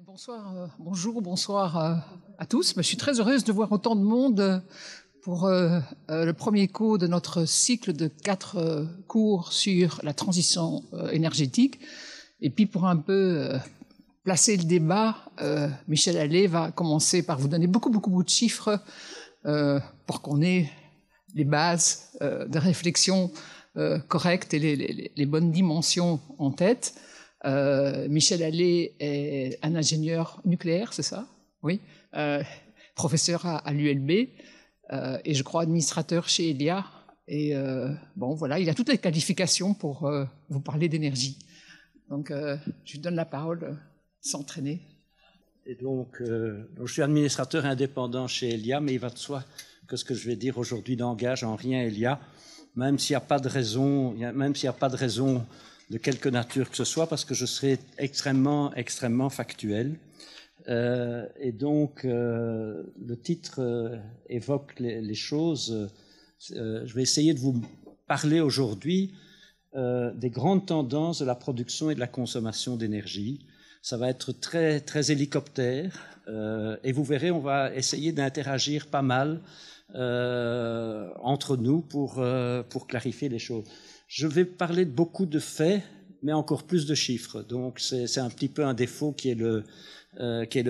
Bonjour à tous. Je suis très heureuse de voir autant de monde pour le premier cours de notre cycle de 4 cours sur la transition énergétique. Et puis pour un peu placer le débat, Michel Allais va commencer par vous donner beaucoup de chiffres pour qu'on ait les bases de réflexion correctes et les bonnes dimensions en tête. Michel Allais est un ingénieur nucléaire, c'est ça? Oui. Professeur à l'ULB et je crois administrateur chez Elia. Et bon, voilà, il a toutes les qualifications pour vous parler d'énergie. Donc, je lui donne la parole sans traîner. Et donc, je suis administrateur indépendant chez Elia, mais il va de soi que ce que je vais dire aujourd'hui n'engage en rien Elia, même s'il n'y a pas de raison, de quelque nature que ce soit, parce que je serai extrêmement factuel. Et donc, le titre évoque les choses. Je vais essayer de vous parler aujourd'hui des grandes tendances de la production et de la consommation d'énergie. Ça va être très hélicoptère, et vous verrez, on va essayer d'interagir pas mal entre nous pour clarifier les choses. Je vais parler de beaucoup de faits, mais encore plus de chiffres. Donc, c'est un petit peu un défaut qui est le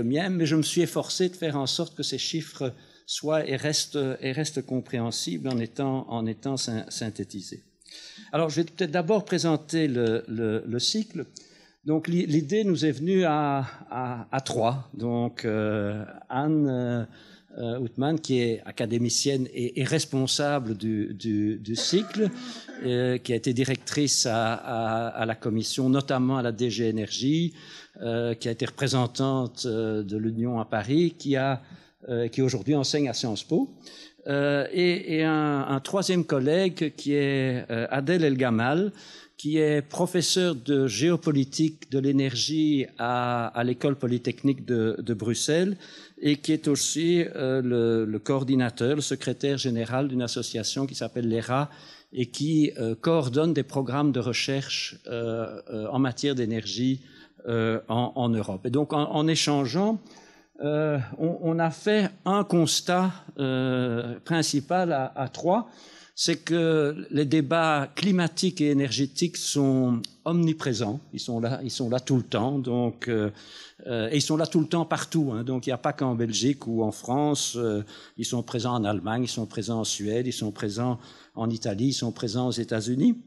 mien, mais je me suis efforcé de faire en sorte que ces chiffres soient et restent compréhensibles en étant synthétisés. Alors, je vais peut-être d'abord présenter le cycle. Donc, l'idée nous est venue à trois. Donc, Anne Houtman, qui est académicienne et responsable du cycle, qui a été directrice à la commission, notamment à la DG Énergie, qui a été représentante de l'Union à Paris, qui aujourd'hui enseigne à Sciences Po, et un troisième collègue qui est Adel El Gamal, qui est professeur de géopolitique de l'énergie à l'École polytechnique de Bruxelles et qui est aussi le coordinateur, le secrétaire général d'une association qui s'appelle l'ERA et qui coordonne des programmes de recherche en matière d'énergie en Europe. Et donc, en échangeant, on a fait un constat principal à trois. C'est que les débats climatiques et énergétiques sont omniprésents. Ils sont là tout le temps. Donc, et ils sont là tout le temps partout. Hein. Donc, il n'y a pas qu'en Belgique ou en France. Ils sont présents en Allemagne, ils sont présents en Suède, ils sont présents en Italie, ils sont présents aux États-Unis.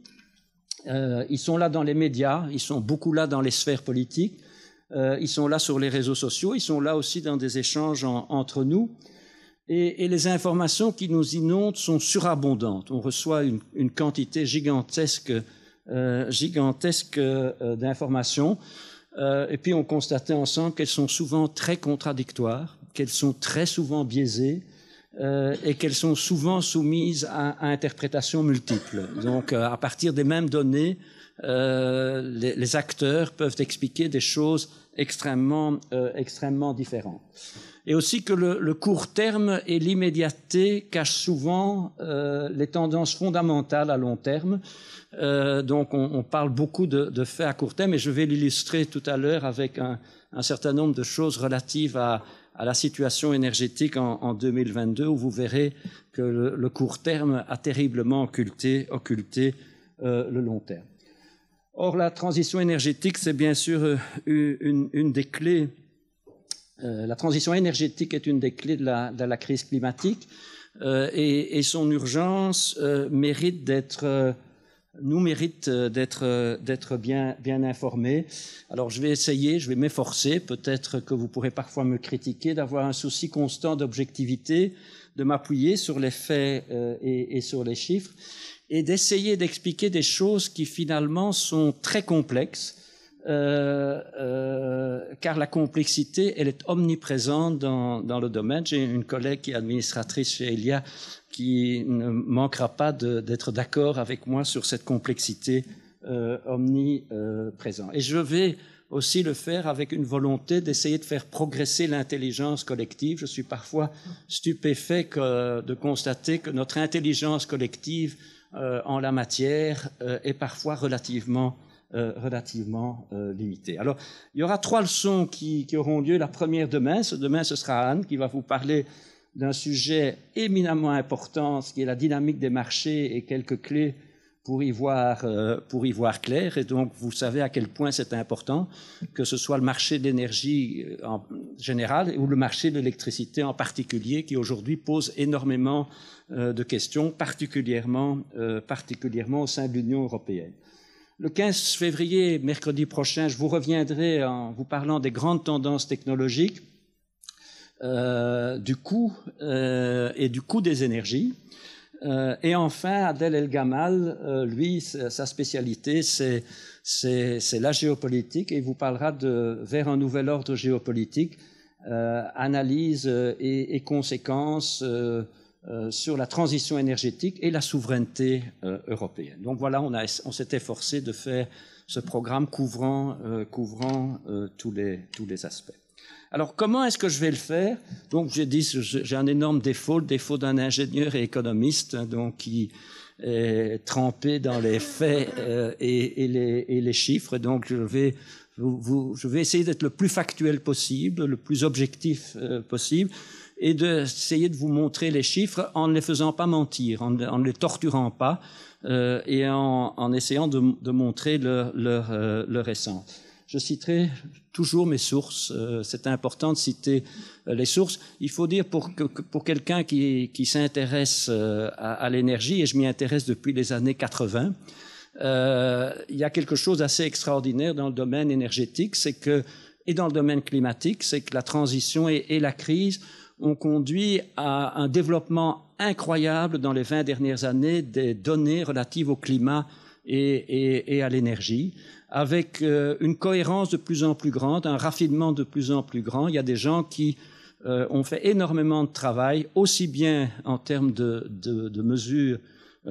Ils sont là dans les médias. Ils sont beaucoup là dans les sphères politiques. Ils sont là sur les réseaux sociaux. Ils sont là aussi dans des échanges entre nous. Et les informations qui nous inondent sont surabondantes. On reçoit une quantité gigantesque d'informations. Et puis on constatait ensemble qu'elles sont souvent très contradictoires, qu'elles sont très souvent biaisées et qu'elles sont souvent soumises à interprétations multiples. Donc à partir des mêmes données, les acteurs peuvent expliquer des choses extrêmement différentes. Et aussi que le court terme et l'immédiateté cachent souvent les tendances fondamentales à long terme. Donc on parle beaucoup de faits à court terme et je vais l'illustrer tout à l'heure avec un certain nombre de choses relatives à la situation énergétique en 2022 où vous verrez que le court terme a terriblement occulté le long terme. Or, la transition énergétique, c'est bien sûr une des clés. La transition énergétique est une des clés de la crise climatique et son urgence mérite d'être bien informés. Alors je vais m'efforcer, peut-être que vous pourrez parfois me critiquer, d'avoir un souci constant d'objectivité, de m'appuyer sur les faits et sur les chiffres et d'essayer d'expliquer des choses qui finalement sont très complexes. Car la complexité, elle est omniprésente dans le domaine. J'ai une collègue qui est administratrice chez Elia qui ne manquera pas d'être d'accord avec moi sur cette complexité omniprésente. Et je vais aussi le faire avec une volonté d'essayer de faire progresser l'intelligence collective. Je suis parfois stupéfait de constater que notre intelligence collective en la matière est parfois relativement relativement limitée. Alors, il y aura 3 leçons qui auront lieu. La première demain, ce sera Anne qui va vous parler d'un sujet éminemment important, ce qui est la dynamique des marchés et quelques clés pour y voir clair. Et donc, vous savez à quel point c'est important, que ce soit le marché de l'énergie en général ou le marché de l'électricité en particulier, qui aujourd'hui pose énormément de questions, particulièrement au sein de l'Union européenne. Le 15 février, mercredi prochain, je vous reviendrai en vous parlant des grandes tendances technologiques, du coût des énergies. Et enfin, Adel El-Gamal, lui, sa spécialité, c'est la géopolitique, et il vous parlera vers un nouvel ordre géopolitique, analyse et conséquences sur la transition énergétique et la souveraineté européenne. Donc voilà, on s'est efforcé de faire ce programme couvrant tous les aspects. Alors, comment est-ce que je vais le faire? Donc, j'ai dit, j'ai un énorme défaut, le défaut d'un ingénieur et économiste, donc qui est trempé dans les faits et les chiffres. Donc, je vais essayer d'être le plus factuel possible, le plus objectif possible, et d'essayer de vous montrer les chiffres en ne les faisant pas mentir, en ne les torturant pas, et en essayant de montrer leur essence. Je citerai toujours mes sources. C'est important de citer les sources. Il faut dire pour quelqu'un qui s'intéresse à l'énergie, et je m'y intéresse depuis les années 80, il y a quelque chose d'assez extraordinaire dans le domaine énergétique, et dans le domaine climatique, c'est que la transition et la crise ont conduit à un développement incroyable dans les 20 dernières années des données relatives au climat et à l'énergie, avec une cohérence de plus en plus grande, un raffinement de plus en plus grand. Il y a des gens qui ont fait énormément de travail, aussi bien en termes de mesures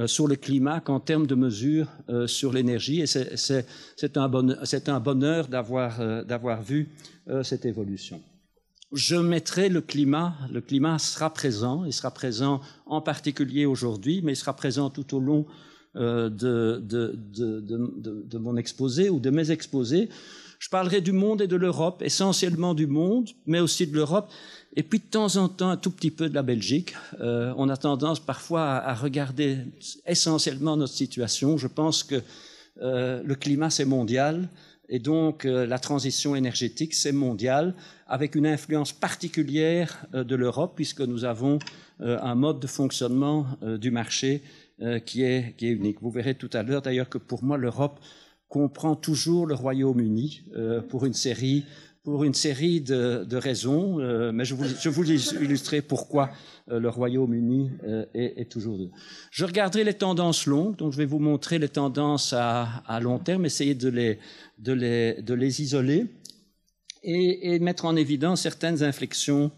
sur le climat qu'en termes de mesures sur l'énergie. Et c'est un bonheur d'avoir vu cette évolution. Je mettrai le climat. Le climat sera présent. Il sera présent en particulier aujourd'hui, mais il sera présent tout au long de mon exposé ou de mes exposés. Je parlerai du monde et de l'Europe, essentiellement du monde, mais aussi de l'Europe, et puis de temps en temps un tout petit peu de la Belgique. On a tendance parfois à regarder essentiellement notre situation. Je pense que le climat c'est mondial, et donc la transition énergétique c'est mondial, avec une influence particulière de l'Europe, puisque nous avons un mode de fonctionnement du marché qui est unique. Vous verrez tout à l'heure d'ailleurs que pour moi l'Europe comprend toujours le Royaume-Uni pour une série de raisons, mais je vous illustrer pourquoi le Royaume-Uni est toujours deux. Je regarderai les tendances longues, donc je vais vous montrer les tendances à long terme, essayer de les isoler et mettre en évidence certaines inflexions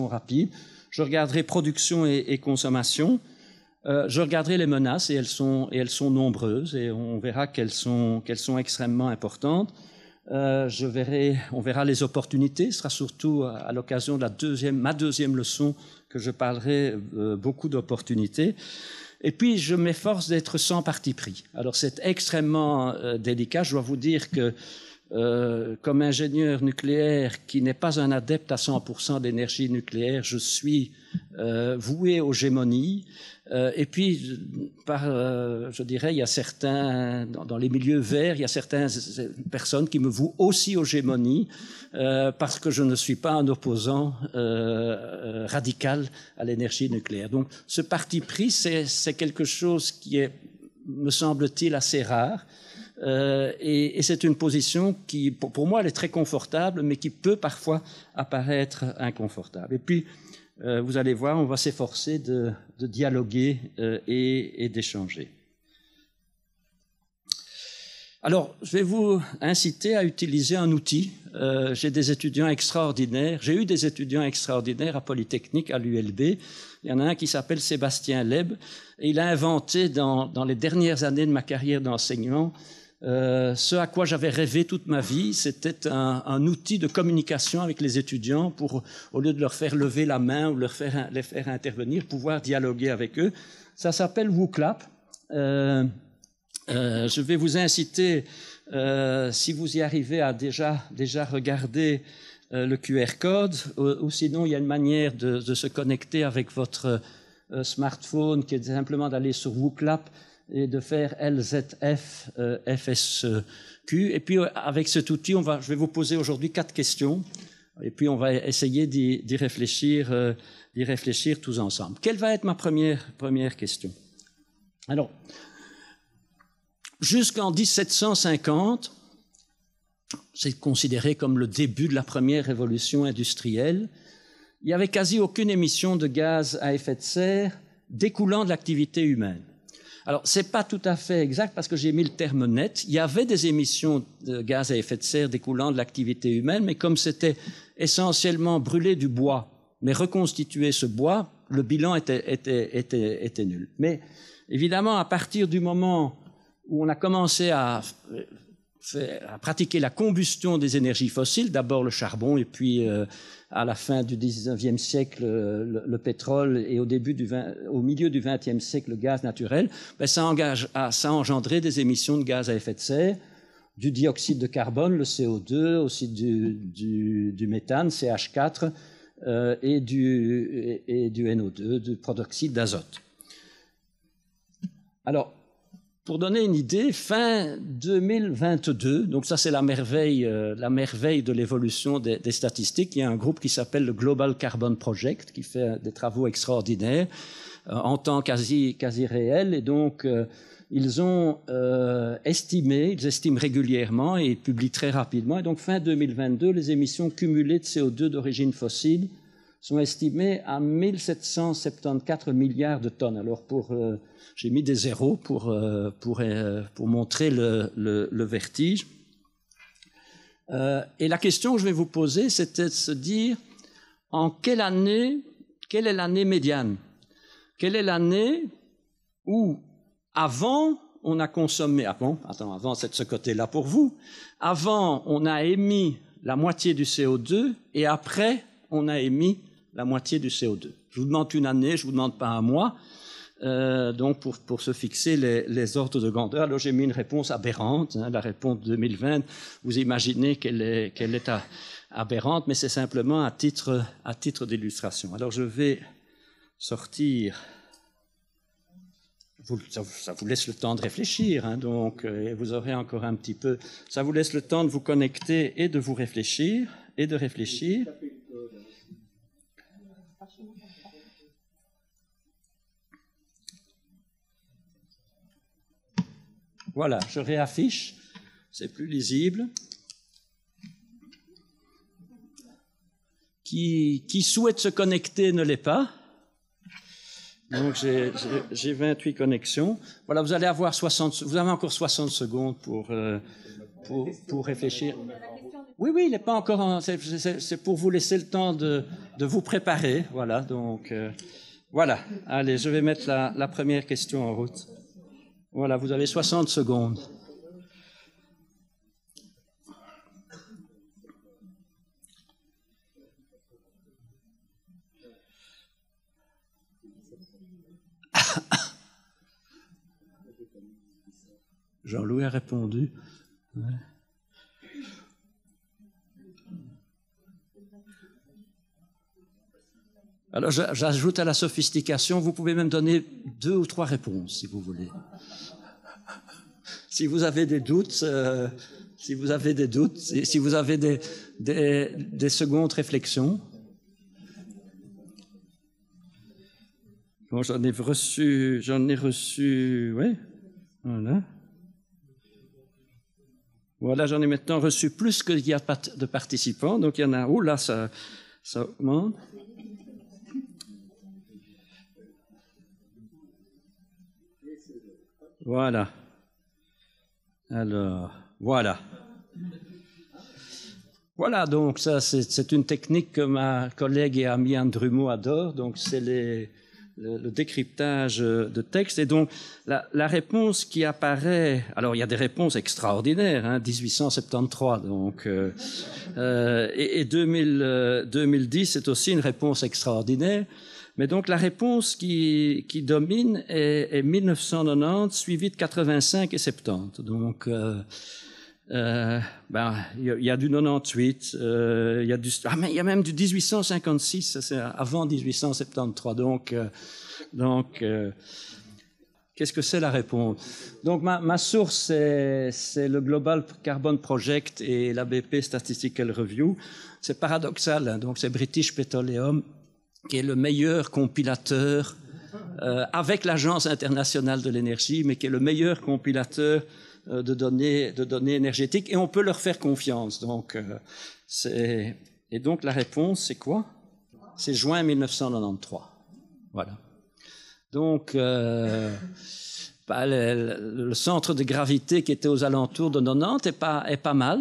rapides. Je regarderai production et consommation. Je regarderai les menaces, et elles sont nombreuses, et on verra qu'elles sont extrêmement importantes. On verra les opportunités. Ce sera surtout à l'occasion de ma deuxième leçon que je parlerai beaucoup d'opportunités. Et puis, je m'efforce d'être sans parti pris. Alors, c'est extrêmement délicat. Je dois vous dire que comme ingénieur nucléaire qui n'est pas un adepte à 100% d'énergie nucléaire, je suis voué aux gémonies. Et puis, je dirais, il y a certains, dans les milieux verts, il y a certaines personnes qui me vouent aussi aux gémonies parce que je ne suis pas un opposant radical à l'énergie nucléaire. Donc, ce parti pris, c'est quelque chose qui est, me semble-t-il, assez rare. Et c'est une position qui, pour moi, elle est très confortable, mais qui peut parfois apparaître inconfortable. Et puis, vous allez voir, on va s'efforcer de dialoguer et d'échanger. Alors, je vais vous inciter à utiliser un outil. J'ai eu des étudiants extraordinaires à Polytechnique, à l'ULB. Il y en a un qui s'appelle Sébastien Leb, et il a inventé dans les dernières années de ma carrière d'enseignant ce à quoi j'avais rêvé toute ma vie. C'était un outil de communication avec les étudiants pour, au lieu de leur faire lever la main ou les faire intervenir, pouvoir dialoguer avec eux. Ça s'appelle WooClap. Je vais vous inciter, si vous y arrivez, à déjà regarder le QR code, ou sinon il y a une manière de se connecter avec votre smartphone qui est simplement d'aller sur WooClap et de faire LZF FSQ. Et puis avec cet outil, je vais vous poser aujourd'hui 4 questions et puis on va essayer d'y réfléchir tous ensemble. Quelle va être ma première question? Alors, jusqu'en 1750, c'est considéré comme le début de la première révolution industrielle. Il n'y avait quasi aucune émission de gaz à effet de serre découlant de l'activité humaine. Alors, ce n'est pas tout à fait exact parce que j'ai mis le terme net. Il y avait des émissions de gaz à effet de serre découlant de l'activité humaine, mais comme c'était essentiellement brûler du bois, mais reconstituer ce bois, le bilan était nul. Mais évidemment, à partir du moment où on a commencé à pratiquer la combustion des énergies fossiles, d'abord le charbon et puis à la fin du 19e siècle le pétrole et au milieu du 20e siècle le gaz naturel, ça a engendré des émissions de gaz à effet de serre, du dioxyde de carbone, le CO2, aussi du méthane, CH4, et du NO2, du protoxyde d'azote. Alors, pour donner une idée, fin 2022, donc ça c'est la merveille de l'évolution des statistiques, il y a un groupe qui s'appelle le Global Carbon Project qui fait des travaux extraordinaires en temps quasi réel, et donc ils estiment régulièrement et ils publient très rapidement, et donc fin 2022, les émissions cumulées de CO2 d'origine fossile sont estimées à 1774 milliards de tonnes. Alors j'ai mis des zéros pour montrer le vertige. Et la question que je vais vous poser, c'était de se dire quelle est l'année médiane? Quelle est l'année où, avant, on a consommé... avant, c'est de ce côté-là pour vous. Avant, on a émis la moitié du CO2 et après, on a émis la moitié du CO2. Je vous demande une année, je vous demande pas un mois. Donc pour se fixer les ordres de grandeur. Alors j'ai mis une réponse aberrante, la réponse 2020. Vous imaginez qu'elle est aberrante, mais c'est simplement à titre d'illustration. Alors je vais sortir. Ça vous laisse le temps de réfléchir, donc vous aurez encore un petit peu. Ça vous laisse le temps de vous connecter et de vous réfléchir et de réfléchir. Voilà, je réaffiche, c'est plus lisible. Qui souhaite se connecter ne l'est pas. Donc j'ai 28 connexions. Voilà, vous allez avoir vous avez encore 60 secondes pour réfléchir. Oui, il n'est pas encore. C'est pour vous laisser le temps de vous préparer. Voilà, donc voilà. Allez, je vais mettre la première question en route. Voilà, vous avez 60 secondes. Jean-Louis a répondu. Ouais. Alors, j'ajoute à la sophistication, vous pouvez même donner 2 ou 3 réponses, si vous voulez. Si vous avez des doutes, si vous avez des secondes réflexions. Bon, j'en ai reçu, oui, voilà. Voilà, j'en ai maintenant reçu plus qu'il y a de participants, donc il y en a, là, ça augmente. Voilà. Alors, voilà. Voilà, donc ça, c'est une technique que ma collègue et amie Anne Drumeau adore, donc c'est le décryptage de texte. Et donc, la réponse qui apparaît... Alors, il y a des réponses extraordinaires, 1873, donc... et 2010, c'est aussi une réponse extraordinaire. Mais donc la réponse qui domine est 1990, suivie de 85 et 70. Donc il y a du 98, il y a même du 1856, ça c'est avant 1873. Donc qu'est-ce que c'est la réponse? Donc ma source c'est le Global Carbon Project et la BP Statistical Review. C'est paradoxal, hein, donc c'est British Petroleum qui est le meilleur compilateur avec l'Agence internationale de l'énergie, mais qui est le meilleur compilateur de données énergétiques, et on peut leur faire confiance. Donc et donc la réponse c'est quoi? C'est juin 1993. Voilà. Donc le centre de gravité qui était aux alentours de 90 est pas mal.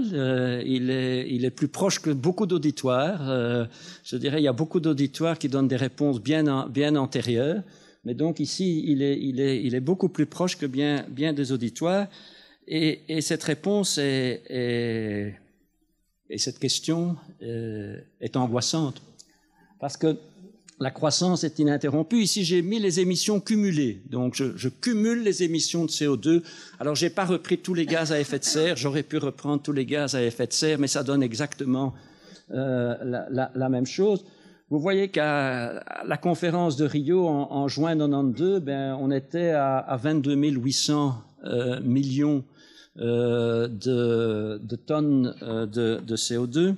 Il est plus proche que beaucoup d'auditoires. Je dirais il y a beaucoup d'auditoires qui donnent des réponses bien antérieures. Mais donc ici il est beaucoup plus proche que bien des auditoires. Et cette réponse et cette question est angoissante parce que la croissance est ininterrompue. Ici, j'ai mis les émissions cumulées. Donc, je cumule les émissions de CO2. Alors, j'ai pas repris tous les gaz à effet de serre. J'aurais pu reprendre tous les gaz à effet de serre, mais ça donne exactement la même chose. Vous voyez qu'à la conférence de Rio en juin 92, on était à 22 800 millions de tonnes de CO2.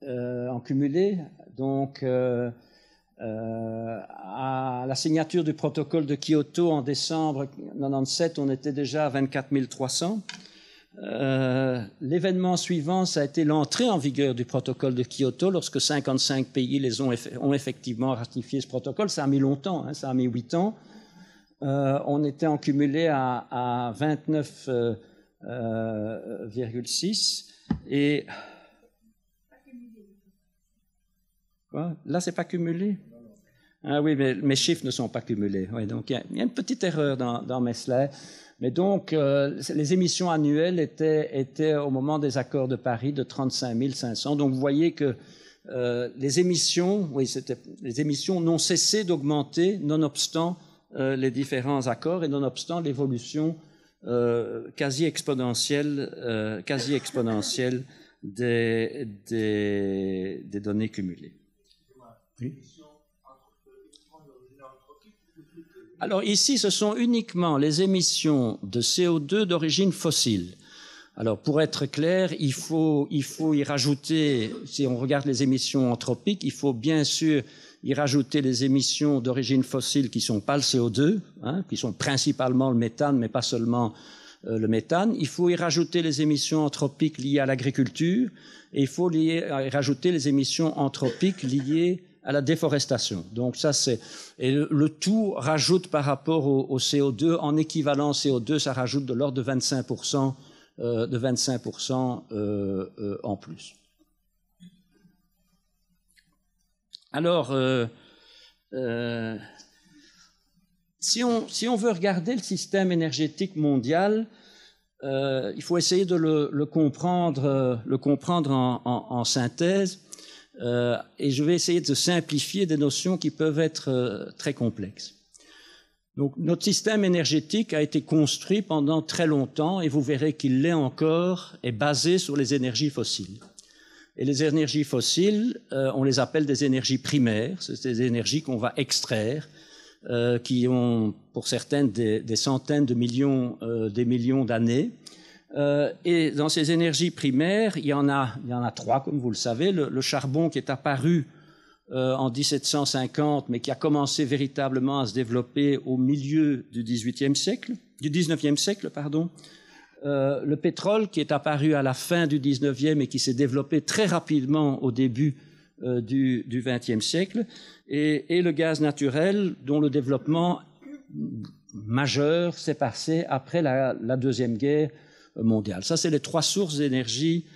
En cumulé, donc à la signature du protocole de Kyoto en décembre 97, on était déjà à 24 300. L'événement suivant, ça a été l'entrée en vigueur du protocole de Kyoto, lorsque 55 pays ont effectivement ratifié ce protocole. Ça a mis longtemps, hein, ça a mis 8 ans. On était en cumulé à 29,6 et quoi? Là, c'est pas cumulé. Ah oui, mais mes chiffres ne sont pas cumulés. Oui, donc il y a une petite erreur dans mes slides. Mais donc, les émissions annuelles étaient au moment des accords de Paris de 35 500. Donc, vous voyez que les émissions n'ont cessé d'augmenter nonobstant les différents accords et nonobstant l'évolution quasi exponentielle des données cumulées. Oui. Alors ici, ce sont uniquement les émissions de CO2 d'origine fossile. Alors pour être clair, il faut y rajouter, si on regarde les émissions anthropiques, il faut bien sûr y rajouter les émissions d'origine fossile qui ne sont pas le CO2, hein, qui sont principalement le méthane, mais pas seulement le méthane. Il faut y rajouter les émissions anthropiques liées à l'agriculture et il faut y rajouter les émissions anthropiques liées à la déforestation. Donc ça et le tout rajoute par rapport au CO2, en équivalent CO2, ça rajoute de l'ordre de 25% en plus. Alors, si on veut regarder le système énergétique mondial, il faut essayer de le comprendre en synthèse. Et je vais essayer de simplifier des notions qui peuvent être très complexes. Donc, notre système énergétique a été construit pendant très longtemps, et vous verrez qu'il l'est encore, est basé sur les énergies fossiles. Et les énergies fossiles, on les appelle des énergies primaires, c'est des énergies qu'on va extraire, qui ont pour certaines des centaines de millions, des millions d'années. Et dans ces énergies primaires, il y en a trois, comme vous le savez. Le charbon qui est apparu en 1750, mais qui a commencé véritablement à se développer au milieu du XIXe siècle. Le pétrole qui est apparu à la fin du XIXe et qui s'est développé très rapidement au début du XXe siècle. Et le gaz naturel, dont le développement majeur s'est passé après la Deuxième Guerre mondiale. Ça, c'est les trois sources d'énergie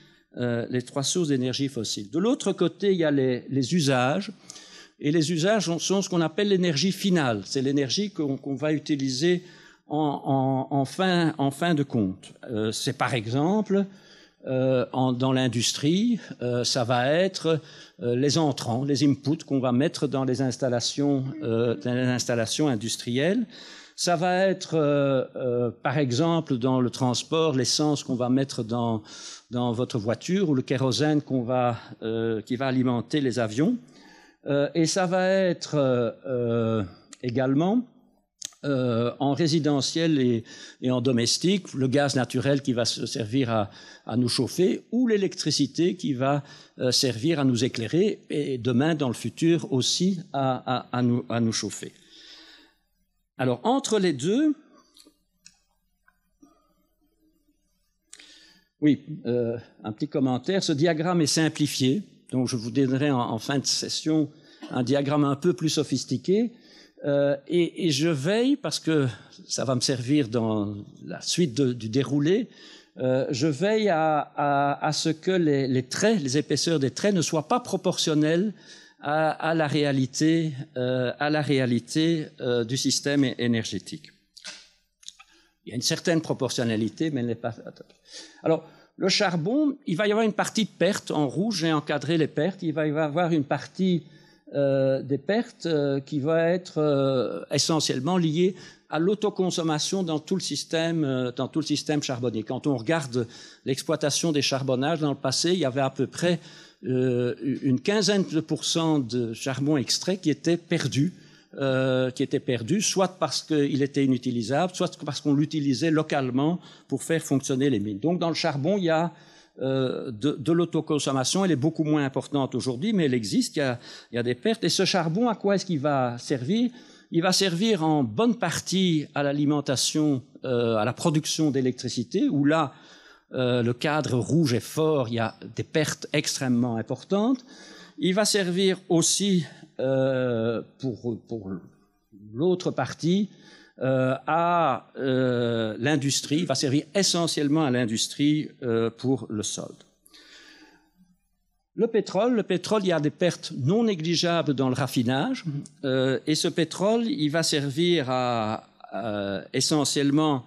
fossile. De l'autre côté, il y a les usages, et les usages sont ce qu'on appelle l'énergie finale. C'est l'énergie qu'on va utiliser en fin de compte. C'est par exemple dans l'industrie, ça va être les entrants, les inputs qu'on va mettre dans les installations industrielles. Ça va être, par exemple, dans le transport, l'essence qu'on va mettre dans votre voiture ou le kérosène qui va alimenter les avions. Et ça va être également en résidentiel et en domestique, le gaz naturel qui va se servir à nous chauffer ou l'électricité qui va servir à nous éclairer et demain, dans le futur, aussi à nous chauffer. Alors, entre les deux, oui, un petit commentaire. Ce diagramme est simplifié, donc je vous donnerai en fin de session un diagramme un peu plus sophistiqué. Et je veille, parce que ça va me servir dans la suite du déroulé, je veille à ce que les traits, les épaisseurs des traits ne soient pas proportionnelles à la réalité du système énergétique. Il y a une certaine proportionnalité, mais elle n'est pas... Alors, le charbon, il va y avoir une partie de perte. En rouge, j'ai encadré les pertes. Il va y avoir une partie des pertes qui va être essentiellement liée à l'autoconsommation dans tout le système charbonnier. Quand on regarde l'exploitation des charbonnages dans le passé, il y avait à peu près une quinzaine de % de charbon extrait qui était perdu, soit parce qu'il était inutilisable, soit parce qu'on l'utilisait localement pour faire fonctionner les mines. Donc dans le charbon, il y a de l'autoconsommation. Elle est beaucoup moins importante aujourd'hui, mais elle existe, il y a des pertes. Et ce charbon, à quoi est-ce qu'il va servir? Il va servir en bonne partie à l'alimentation, à la production d'électricité, où là, le cadre rouge est fort, il y a des pertes extrêmement importantes. Il va servir aussi pour l'autre partie à l'industrie, il va servir essentiellement à l'industrie pour le solde. Le pétrole, il y a des pertes non négligeables dans le raffinage et ce pétrole, il va servir essentiellement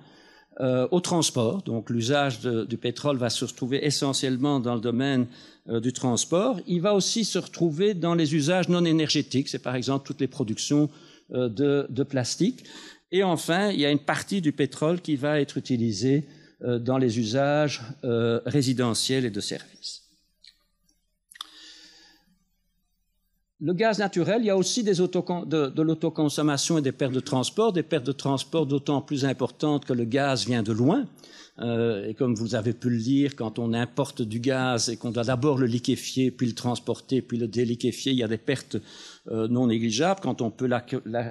au transport. Donc l'usage du pétrole va se retrouver essentiellement dans le domaine du transport. Il va aussi se retrouver dans les usages non énergétiques, c'est par exemple toutes les productions de plastique. Et enfin, il y a une partie du pétrole qui va être utilisée dans les usages résidentiels et de services. Le gaz naturel, il y a aussi de l'autoconsommation et des pertes de transport d'autant plus importantes que le gaz vient de loin. Et comme vous avez pu le lire, quand on importe du gaz et qu'on doit d'abord le liquéfier, puis le transporter, puis le déliquéfier, il y a des pertes non négligeables. Quand on peut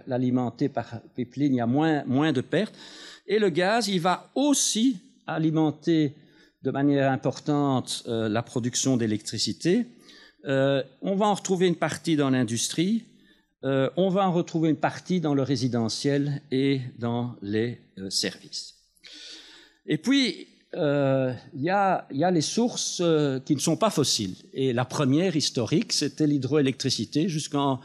l'alimenter par pipeline, il y a moins de pertes. Et le gaz, il va aussi alimenter de manière importante la production d'électricité. On va en retrouver une partie dans l'industrie, on va en retrouver une partie dans le résidentiel et dans les services. Et puis, il y a les sources qui ne sont pas fossiles. Et la première historique, c'était l'hydroélectricité. Jusqu'en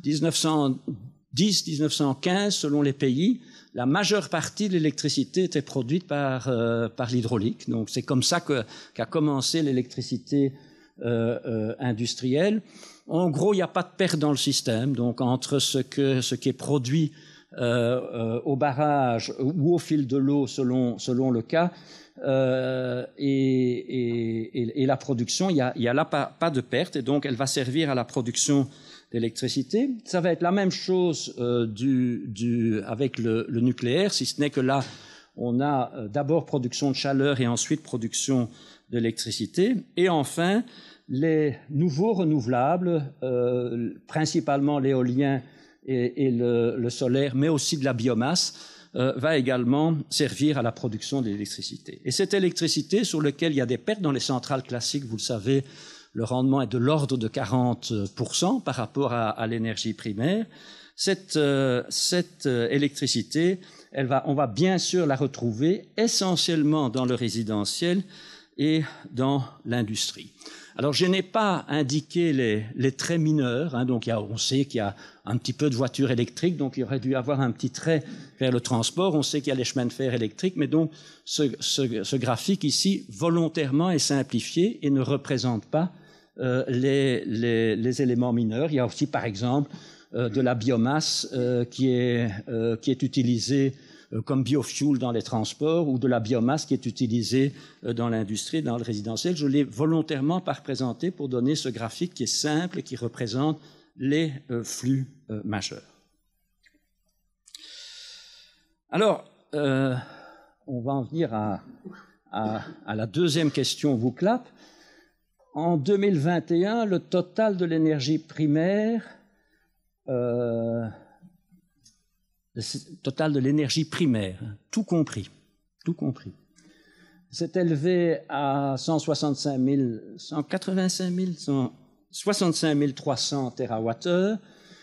1910-1915, selon les pays, la majeure partie de l'électricité était produite par l'hydraulique. Donc c'est comme ça qu'a commencé l'électricité industrielle. En gros, il n'y a pas de perte dans le système. Donc entre ce qui est produit au barrage ou au fil de l'eau selon le cas et la production, il y a là pas de perte et donc elle va servir à la production d'électricité. Ça va être la même chose avec le nucléaire, si ce n'est que là on a d'abord production de chaleur et ensuite production d'électricité. Et enfin, les nouveaux renouvelables, principalement l'éolien et le solaire, mais aussi de la biomasse, va également servir à la production d'électricité. Et cette électricité sur laquelle il y a des pertes dans les centrales classiques, vous le savez, le rendement est de l'ordre de 40% par rapport à l'énergie primaire. Cette électricité, on va bien sûr la retrouver essentiellement dans le résidentiel et dans l'industrie. Alors, je n'ai pas indiqué les traits mineurs, hein, donc on sait qu'il y a un petit peu de voitures électriques, donc il aurait dû y avoir un petit trait vers le transport. On sait qu'il y a les chemins de fer électriques, mais donc ce graphique ici, volontairement, est simplifié et ne représente pas les éléments mineurs. Il y a aussi, par exemple, de la biomasse qui est utilisée comme biofuel dans les transports, ou de la biomasse qui est utilisée dans l'industrie, dans le résidentiel. Je l'ai volontairement pas représenté pour donner ce graphique qui est simple et qui représente les flux majeurs. Alors, on va en venir à la deuxième question VUCLAP. En 2021, le total de l'énergie primaire tout compris, s'est élevé à 65 300 TWh.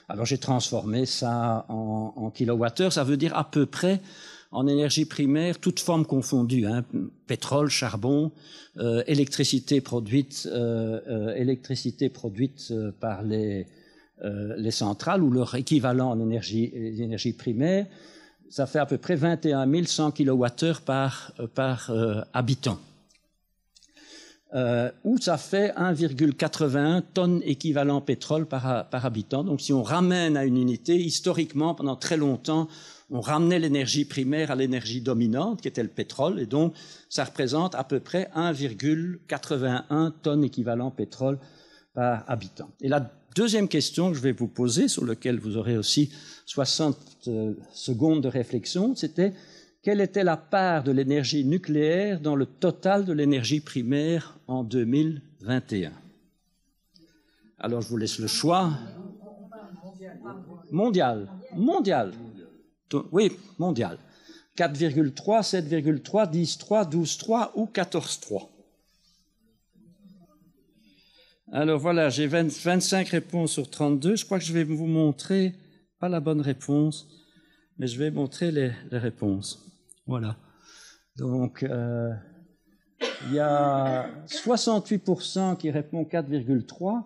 Alors j'ai transformé ça en kilowattheures, ça veut dire à peu près en énergie primaire, toutes formes confondues, hein, pétrole, charbon, électricité produite par les centrales ou leur équivalent en énergie primaire. Ça fait à peu près 21 100 kWh par habitant. Ou ça fait 1,81 tonnes équivalent pétrole par habitant. Donc si on ramène à une unité, historiquement, pendant très longtemps, on ramenait l'énergie primaire à l'énergie dominante, qui était le pétrole, et donc ça représente à peu près 1,81 tonnes équivalent pétrole par habitant. Et la deuxième question que je vais vous poser, sur laquelle vous aurez aussi 60 secondes de réflexion, c'était quelle était la part de l'énergie nucléaire dans le total de l'énergie primaire en 2021? Alors je vous laisse le choix. Mondial. Oui, mondial. 4,3, 7,3, 10,3, 12,3 ou 14,3. Alors voilà, j'ai 25 réponses sur 32. Je crois que je vais vous montrer, pas la bonne réponse, mais je vais montrer les réponses. Voilà. Donc, il y a 68% qui répond 4,3,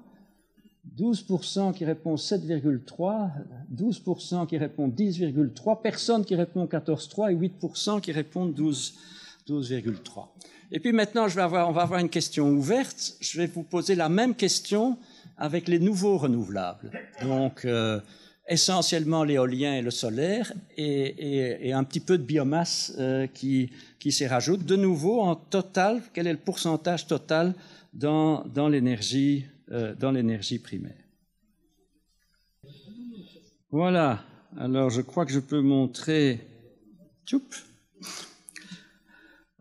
12% qui répond 7,3, 12% qui répond 10,3, personne qui répond 14,3 et 8% qui répondent 12,3. Et puis maintenant, on va avoir une question ouverte. Je vais vous poser la même question avec les nouveaux renouvelables. Donc, essentiellement l'éolien et le solaire, et un petit peu de biomasse qui s'y rajoute. De nouveau, en total, quel est le pourcentage total dans l'énergie primaire? Voilà. Alors, je crois que je peux montrer...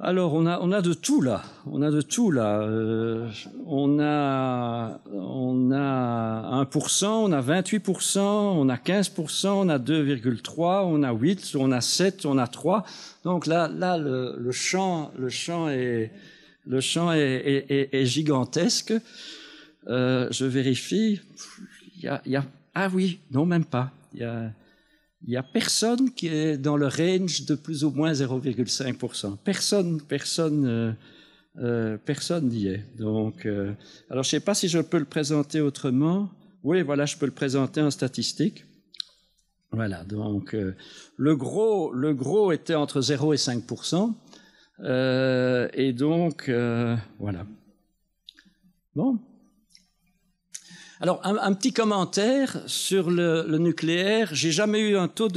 Alors, on a de tout là. On a 1%, on a 28%, on a 15%, on a 2,3%, on a 8%, on a 7%, on a 3%. Donc là, le champ est gigantesque. Je vérifie. Ah oui, non, même pas. Il y a personne qui est dans le range de plus ou moins 0,5%. Personne n'y est. Donc, alors je ne sais pas si je peux le présenter autrement. Oui, voilà, je peux le présenter en statistique. Voilà, donc le gros était entre 0 et 5%. Et donc, voilà. Bon. Alors, un petit commentaire sur le nucléaire. J'ai jamais eu un taux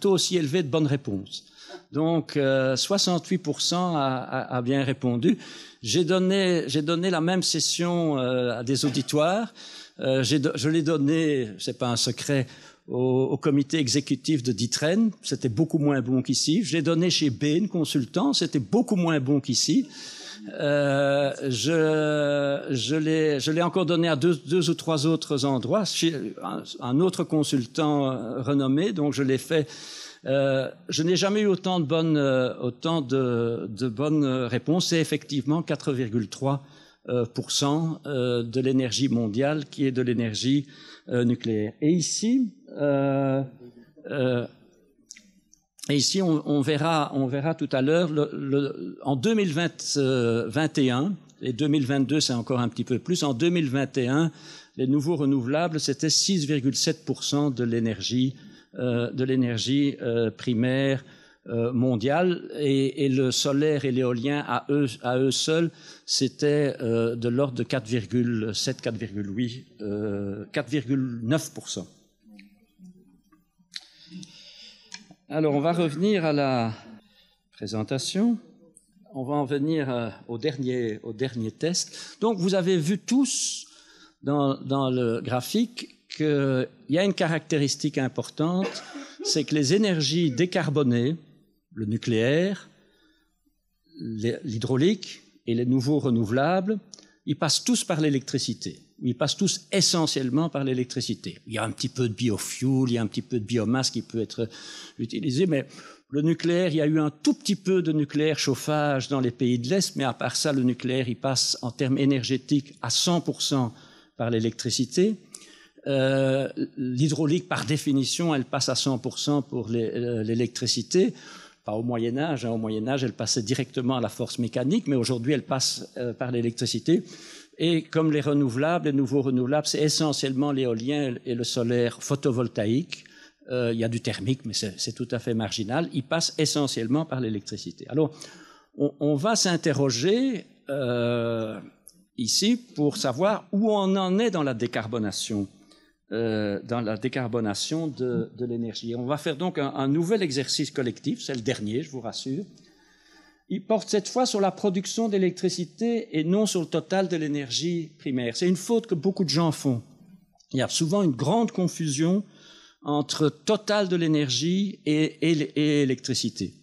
aussi élevé de bonnes réponses. Donc, 68% a bien répondu. J'ai donné la même session à des auditoires. Je l'ai donné, c'est pas un secret, au comité exécutif de D'Ieteren. C'était beaucoup moins bon qu'ici. Je l'ai donné chez Bain Consultant. C'était beaucoup moins bon qu'ici. Je l'ai encore donné à deux ou trois autres endroits, chez un autre consultant renommé, donc je l'ai fait. Je n'ai jamais eu autant de bonnes réponses. C'est effectivement 4,3% de l'énergie mondiale qui est de l'énergie nucléaire. Et ici, on verra tout à l'heure, en 2021, et 2022 c'est encore un petit peu plus. En 2021, les nouveaux renouvelables, c'était 6,7% de l'énergie primaire mondiale, et le solaire et l'éolien à eux seuls, c'était de l'ordre de 4,7, 4,8, 4,9%. Alors, on va revenir à la présentation. On va en venir au dernier test. Donc, vous avez vu tous dans le graphique qu'il y a une caractéristique importante, c'est que les énergies décarbonées, le nucléaire, l'hydraulique et les nouveaux renouvelables, ils passent tous par l'électricité. Ils passent tous essentiellement par l'électricité. Il y a un petit peu de biofuel, il y a un petit peu de biomasse qui peut être utilisé, mais le nucléaire, il y a eu un tout petit peu de nucléaire chauffage dans les pays de l'Est, mais à part ça, le nucléaire, il passe en termes énergétiques à 100% par l'électricité. L'hydraulique, par définition, elle passe à 100% pour l'électricité. Pas au Moyen-Âge. Au Moyen-Âge, elle passait directement à la force mécanique, mais aujourd'hui, elle passe par l'électricité. Et comme les renouvelables, les nouveaux renouvelables, c'est essentiellement l'éolien et le solaire photovoltaïque. Il y a du thermique, mais c'est tout à fait marginal. Ils passent essentiellement par l'électricité. Alors, on va s'interroger ici pour savoir où on en est dans la décarbonation. De l'énergie. On va faire donc un nouvel exercice collectif, c'est le dernier, je vous rassure. Il porte cette fois sur la production d'électricité et non sur le total de l'énergie primaire. C'est une faute que beaucoup de gens font. Il y a souvent une grande confusion entre total de l'énergie et électricité.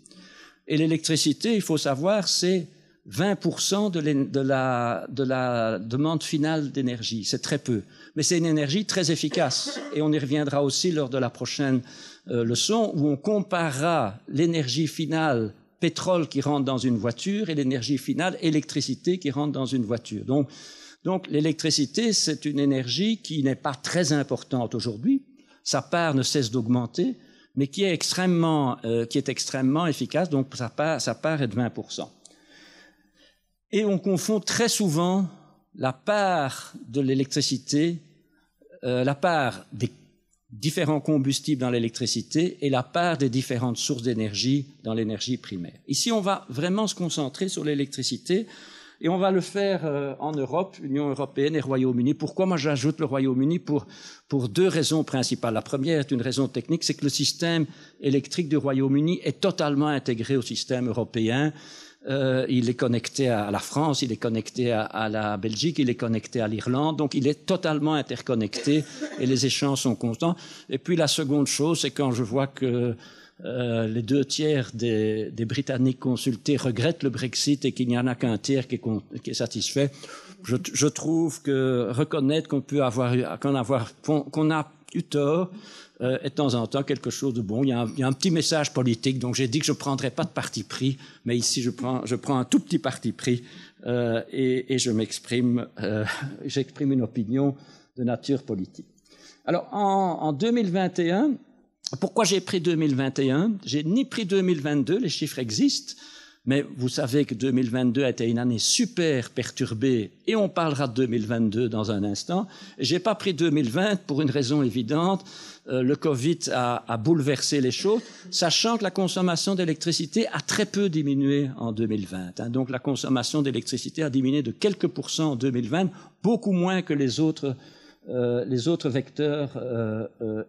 Et l'électricité, il faut savoir, c'est 20% de la demande finale d'énergie. C'est très peu. Mais c'est une énergie très efficace. Et on y reviendra aussi lors de la prochaine leçon, où on comparera l'énergie finale pétrole qui rentre dans une voiture et l'énergie finale électricité qui rentre dans une voiture. Donc l'électricité, c'est une énergie qui n'est pas très importante aujourd'hui. Sa part ne cesse d'augmenter, mais qui est extrêmement efficace. Donc sa part est de 20%. Et on confond très souvent la part de l'électricité, la part des différents combustibles dans l'électricité et la part des différentes sources d'énergie dans l'énergie primaire. Ici, on va vraiment se concentrer sur l'électricité et on va le faire en Europe, Union européenne et Royaume-Uni. Pourquoi moi j'ajoute le Royaume-Uni? Pour deux raisons principales. La première est une raison technique, c'est que le système électrique du Royaume-Uni est totalement intégré au système européen. Il est connecté à la France, il est connecté à la Belgique, il est connecté à l'Irlande, donc il est totalement interconnecté et les échanges sont constants. Et puis la seconde chose, c'est quand je vois que les 2/3 des Britanniques consultés regrettent le Brexit et qu'il n'y en a qu'un tiers qui est satisfait, je trouve que reconnaître qu'on a eu tort est de temps en temps quelque chose de bon. Il y a un petit message politique, donc j'ai dit que je ne prendrais pas de parti pris, mais ici je prends un tout petit parti pris et j'exprime une opinion de nature politique. Alors en 2021, pourquoi j'ai pris 2021? J'ai ni pris 2022, les chiffres existent, mais vous savez que 2022 a été une année super perturbée et on parlera de 2022 dans un instant. J'ai pas pris 2020 pour une raison évidente. Le Covid a bouleversé les choses, sachant que la consommation d'électricité a très peu diminué en 2020. Donc la consommation d'électricité a diminué de quelques pourcents en 2020, beaucoup moins que les autres vecteurs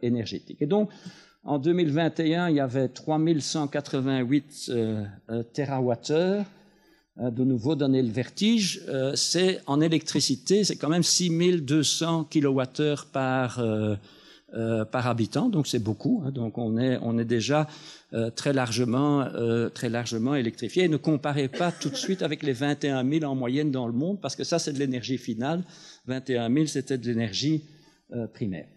énergétiques. Et donc, en 2021, il y avait 3188 TWh. De nouveau, donner le vertige. C'est en électricité, c'est quand même 6200 kWh par habitant, donc c'est beaucoup. Donc on est déjà très largement électrifié. Et ne comparez pas tout de suite avec les 21 000 en moyenne dans le monde, parce que ça c'est de l'énergie finale. 21 000 c'était de l'énergie primaire.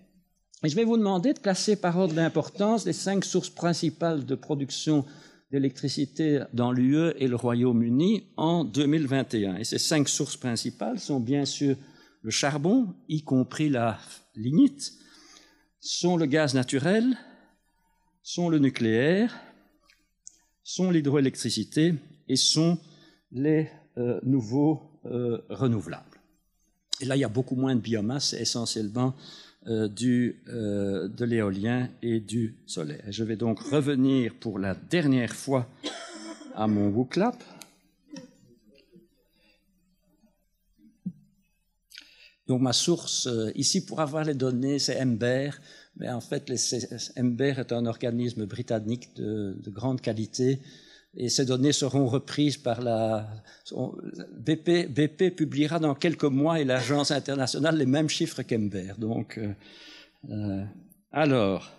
Et je vais vous demander de classer par ordre d'importance les 5 sources principales de production d'électricité dans l'UE et le Royaume-Uni en 2021. Et ces 5 sources principales sont bien sûr le charbon, y compris la lignite, sont le gaz naturel, sont le nucléaire, sont l'hydroélectricité et sont les nouveaux renouvelables. Et là, il y a beaucoup moins de biomasse, c'est essentiellement de l'éolien et du solaire. Et je vais donc revenir pour la dernière fois à mon WooClap. Donc ma source ici pour avoir les données, c'est MBER. Mais en fait, MBER est un organisme britannique de grande qualité et ces données seront reprises par BP publiera dans quelques mois et l'agence internationale les mêmes chiffres qu'MBER. Donc, alors,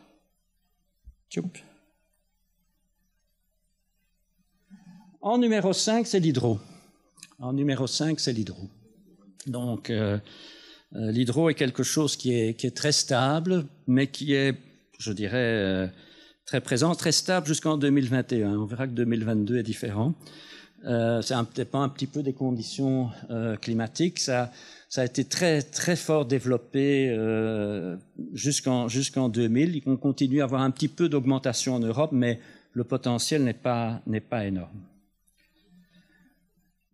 en numéro 5, c'est l'hydro. En numéro 5, c'est l'hydro. Donc, l'hydro est quelque chose qui est très stable, mais qui est, je dirais, très présent, très stable jusqu'en 2021. On verra que 2022 est différent. Ça dépend un petit peu des conditions climatiques. Ça a été très, très fort développé jusqu'en 2000. On continue à avoir un petit peu d'augmentation en Europe, mais le potentiel n'est pas énorme.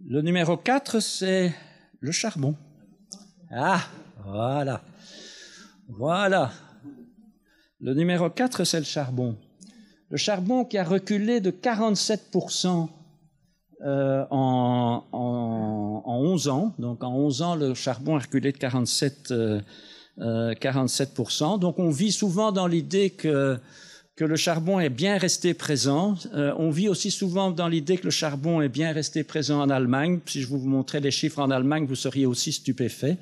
Le numéro 4, c'est le charbon. Ah, voilà. Voilà. Le numéro 4, c'est le charbon. Le charbon qui a reculé de 47% en 11 ans. Donc en 11 ans, le charbon a reculé de 47%. Donc on vit souvent dans l'idée que le charbon est bien resté présent. On vit aussi souvent dans l'idée que le charbon est bien resté présent en Allemagne. Si je vous montrais les chiffres en Allemagne, vous seriez aussi stupéfaits.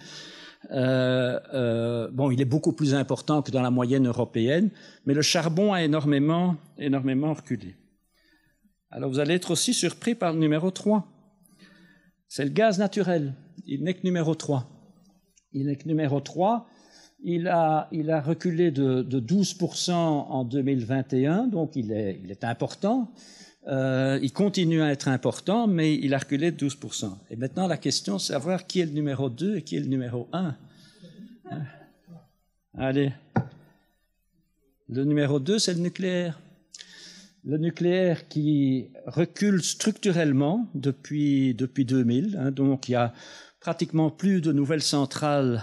Bon, il est beaucoup plus important que dans la moyenne européenne, mais le charbon a énormément reculé. Alors vous allez être aussi surpris par le numéro 3. C'est le gaz naturel. Il n'est que numéro 3. Il n'est que numéro 3. Il a reculé de 12% en 2021, donc il est important. Il continue à être important, mais il a reculé de 12%. Et maintenant, la question, c'est de savoir qui est le numéro 2 et qui est le numéro 1. Hein? Allez. Le numéro 2, c'est le nucléaire. Le nucléaire qui recule structurellement depuis 2000. Hein, donc, il y a pratiquement plus de nouvelles centrales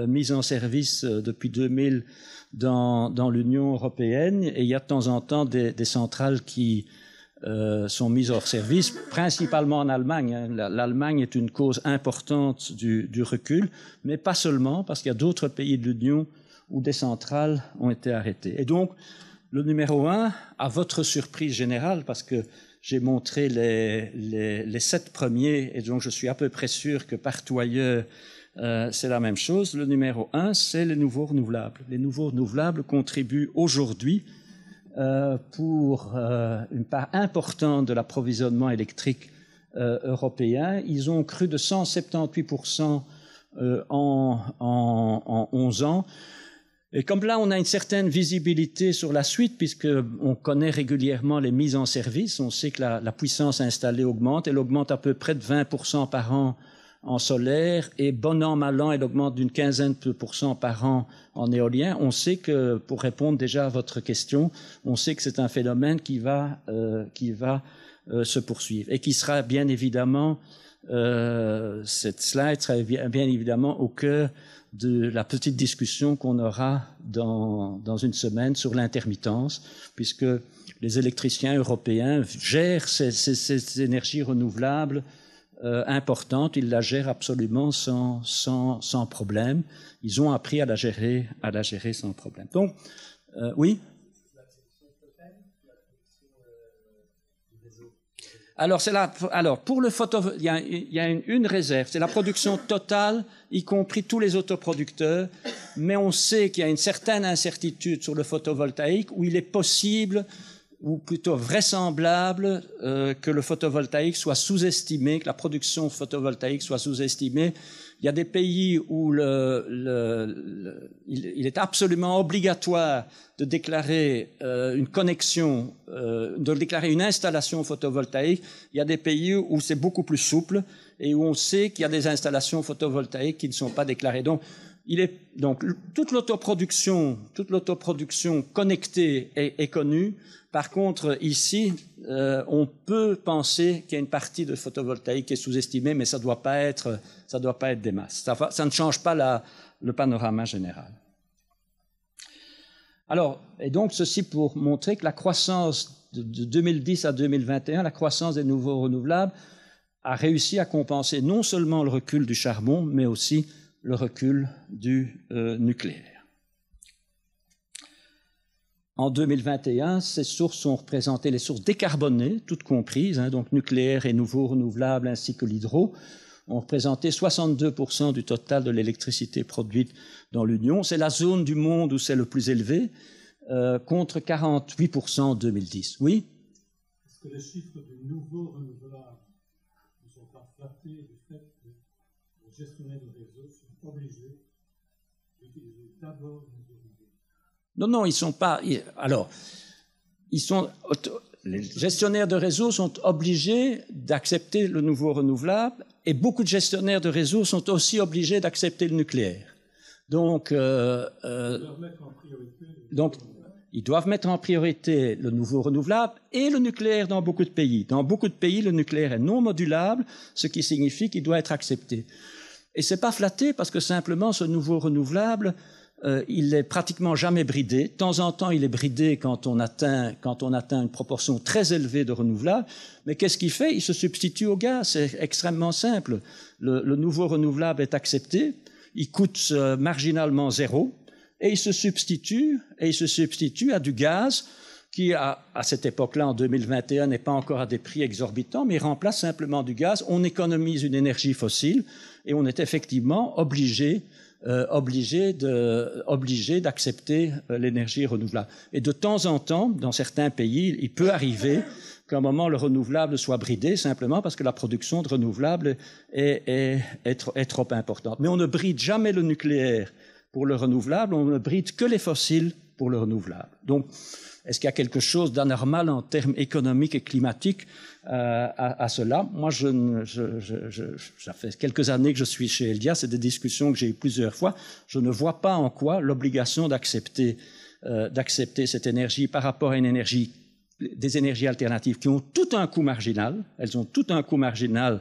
mises en service depuis 2000 dans l'Union européenne. Et il y a de temps en temps des centrales qui sont mises hors service, principalement en Allemagne. Hein. L'Allemagne est une cause importante du recul, mais pas seulement, parce qu'il y a d'autres pays de l'Union où des centrales ont été arrêtées. Et donc, le numéro 1, à votre surprise générale, parce que j'ai montré les 7 premiers, et donc je suis à peu près sûr que partout ailleurs, c'est la même chose. Le numéro 1, c'est les nouveaux renouvelables. Les nouveaux renouvelables contribuent aujourd'hui pour une part importante de l'approvisionnement électrique européen. Ils ont cru de 178% en 11 ans. Et comme là, on a une certaine visibilité sur la suite, puisqu'on connaît régulièrement les mises en service, on sait que la puissance installée augmente, elle augmente à peu près de 20% par an en solaire, et bon an, mal an, elle augmente d'une quinzaine de % par an en éolien. On sait que, pour répondre déjà à votre question, on sait que c'est un phénomène qui va se poursuivre, et qui sera bien évidemment, cette slide sera bien évidemment au cœur de la petite discussion qu'on aura dans une semaine sur l'intermittence, puisque les électriciens européens gèrent ces énergies renouvelables importantes. Ils la gèrent absolument sans problème. Ils ont appris à la gérer sans problème. Donc, oui. Alors, pour le photovoltaïque, il y a une réserve, c'est la production totale, y compris tous les autoproducteurs, mais on sait qu'il y a une certaine incertitude sur le photovoltaïque où il est possible, ou plutôt vraisemblable, que le photovoltaïque soit sous-estimé, que la production photovoltaïque soit sous-estimée. Il y a des pays où il est absolument obligatoire de déclarer une connexion, de déclarer une installation photovoltaïque. Il y a des pays où c'est beaucoup plus souple et où on sait qu'il y a des installations photovoltaïques qui ne sont pas déclarées. Donc, Donc, toute l'autoproduction connectée est connue. Par contre, ici, on peut penser qu'il y a une partie de photovoltaïque qui est sous-estimée, mais ça doit pas être des masses. Ça ne change pas le panorama général. Alors, et donc, ceci pour montrer que la croissance de 2010 à 2021, la croissance des nouveaux renouvelables a réussi à compenser non seulement le recul du charbon, mais aussi le recul du nucléaire. En 2021, ces sources sont représentées, les sources décarbonées, toutes comprises, donc nucléaire et nouveaux renouvelables ainsi que l'hydro, ont représenté 62% du total de l'électricité produite dans l'Union. C'est la zone du monde où c'est le plus élevé, contre 48% en 2010. Oui? Est-ce que les chiffres de nouveaux renouvelables ne sont pas flattés du fait que les gestionnaires de réseau sont obligés d'utiliser d'abord les nouveaux renouvelables? Non, ils sont pas. Alors, les gestionnaires de réseau sont obligés d'accepter le nouveau renouvelable et beaucoup de gestionnaires de réseau sont aussi obligés d'accepter le nucléaire. Donc, ils doivent mettre en priorité le nouveau renouvelable et le nucléaire dans beaucoup de pays. Dans beaucoup de pays, le nucléaire est non modulable, ce qui signifie qu'il doit être accepté. Et c'est pas flatté parce que simplement ce nouveau renouvelable, il est pratiquement jamais bridé. De temps en temps, il est bridé quand on atteint une proportion très élevée de renouvelables. Mais qu'est-ce qu'il fait? Il se substitue au gaz. C'est extrêmement simple. Le nouveau renouvelable est accepté. Il coûte marginalement zéro. Et il se substitue à du gaz qui, à cette époque-là, en 2021, n'est pas encore à des prix exorbitants, mais il remplace simplement du gaz. On économise une énergie fossile et on est effectivement obligé d'accepter l'énergie renouvelable. Et de temps en temps, dans certains pays, il peut arriver qu'à un moment, le renouvelable soit bridé, simplement parce que la production de renouvelables est trop importante. Mais on ne bride jamais le nucléaire pour le renouvelable, on ne bride que les fossiles pour le renouvelable. Donc, est-ce qu'il y a quelque chose d'anormal en termes économiques et climatiques à cela? Moi, ça fait quelques années que je suis chez Elia, c'est des discussions que j'ai eues plusieurs fois. Je ne vois pas en quoi l'obligation d'accepter cette énergie par rapport à des énergies alternatives qui ont tout un coût marginal. Elles ont tout un coût marginal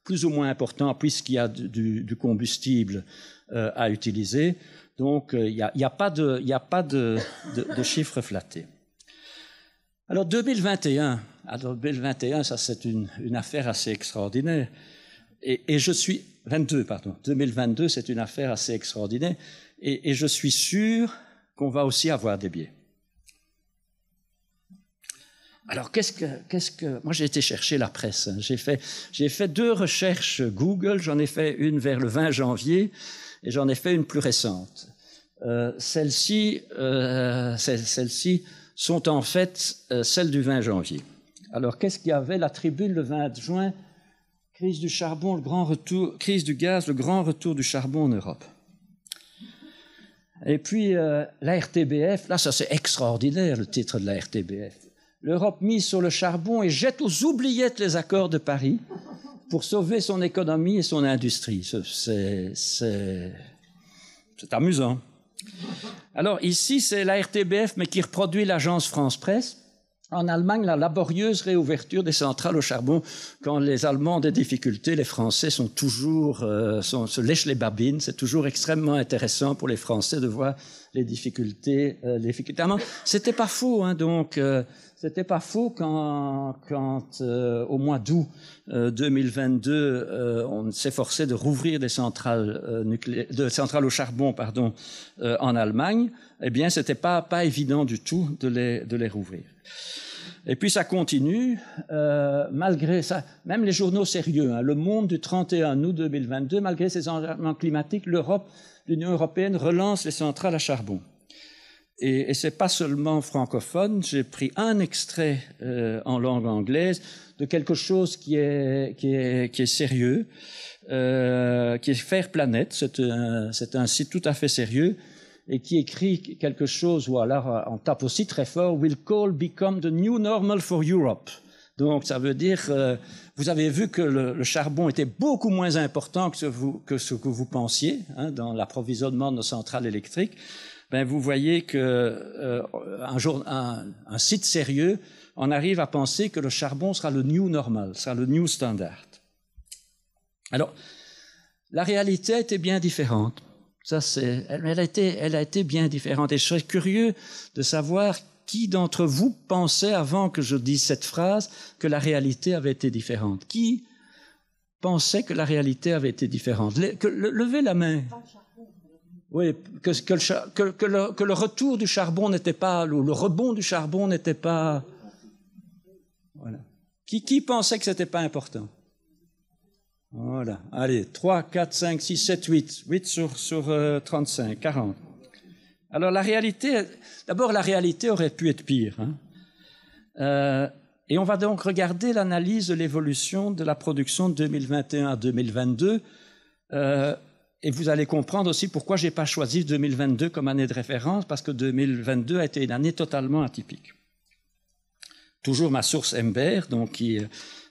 plus ou moins important puisqu'il y a du combustible à utiliser. Donc, il n'y a pas de chiffres flattés. Alors, 2021, ça c'est une affaire assez extraordinaire. Et je suis... 2022, c'est une affaire assez extraordinaire. Et je suis sûr qu'on va aussi avoir des biais. Alors, moi, j'ai été chercher la presse. J'ai fait 2 recherches Google. J'en ai fait une vers le 20 janvier et j'en ai fait une plus récente. Celles-ci sont en fait celles du 20 janvier. Alors, qu'est-ce qu'il y avait? La tribune le 20 juin, crise du charbon, crise du gaz, le grand retour du charbon en Europe. Et puis, la RTBF, là, ça c'est extraordinaire, le titre de la RTBF. L'Europe mise sur le charbon et jette aux oubliettes les accords de Paris pour sauver son économie et son industrie. C'est amusant. Alors ici, c'est la RTBF, mais qui reproduit l'agence France Presse. En Allemagne, la laborieuse réouverture des centrales au charbon. Quand les Allemands ont des difficultés, les Français sont toujours se lèchent les babines. C'est toujours extrêmement intéressant pour les Français de voir les difficultés. C'était pas faux, donc. C'était pas faux quand au mois d'août 2022, on s'efforçait de rouvrir des centrales au charbon, en Allemagne. Eh bien, c'était pas évident du tout de les rouvrir. Et puis ça continue, malgré ça, même les journaux sérieux, Le Monde du 31 août 2022, malgré ces engagements climatiques, l'Union européenne relance les centrales à charbon. Et c'est pas seulement francophone, j'ai pris un extrait en langue anglaise de quelque chose qui est sérieux, qui est Fair Planet, c'est un site tout à fait sérieux, et qui écrit quelque chose où alors on tape aussi très fort « Will coal become the new normal for Europe ?» Donc ça veut dire, vous avez vu que le charbon était beaucoup moins important que ce que vous pensiez dans l'approvisionnement de nos centrales électriques. Ben, vous voyez que un site sérieux en arrive à penser que le charbon sera le new normal, sera le new standard. Alors, la réalité a été bien différente. Elle a été bien différente. Et je serais curieux de savoir qui d'entre vous pensait, avant que je dise cette phrase, que la réalité avait été différente. Qui pensait que la réalité avait été différente? Levez la main. Oui, que le retour du charbon n'était pas, le rebond du charbon n'était pas... Voilà. Qui pensait que c'était pas important? Voilà. Allez, 3, 4, 5, 6, 7, 8. 8 sur 35, 40. Alors la réalité, d'abord la réalité aurait pu être pire. Et on va donc regarder l'analyse de l'évolution de la production de 2021 à 2022. Et vous allez comprendre aussi pourquoi je n'ai pas choisi 2022 comme année de référence, parce que 2022 a été une année totalement atypique. Toujours ma source Ember, donc qui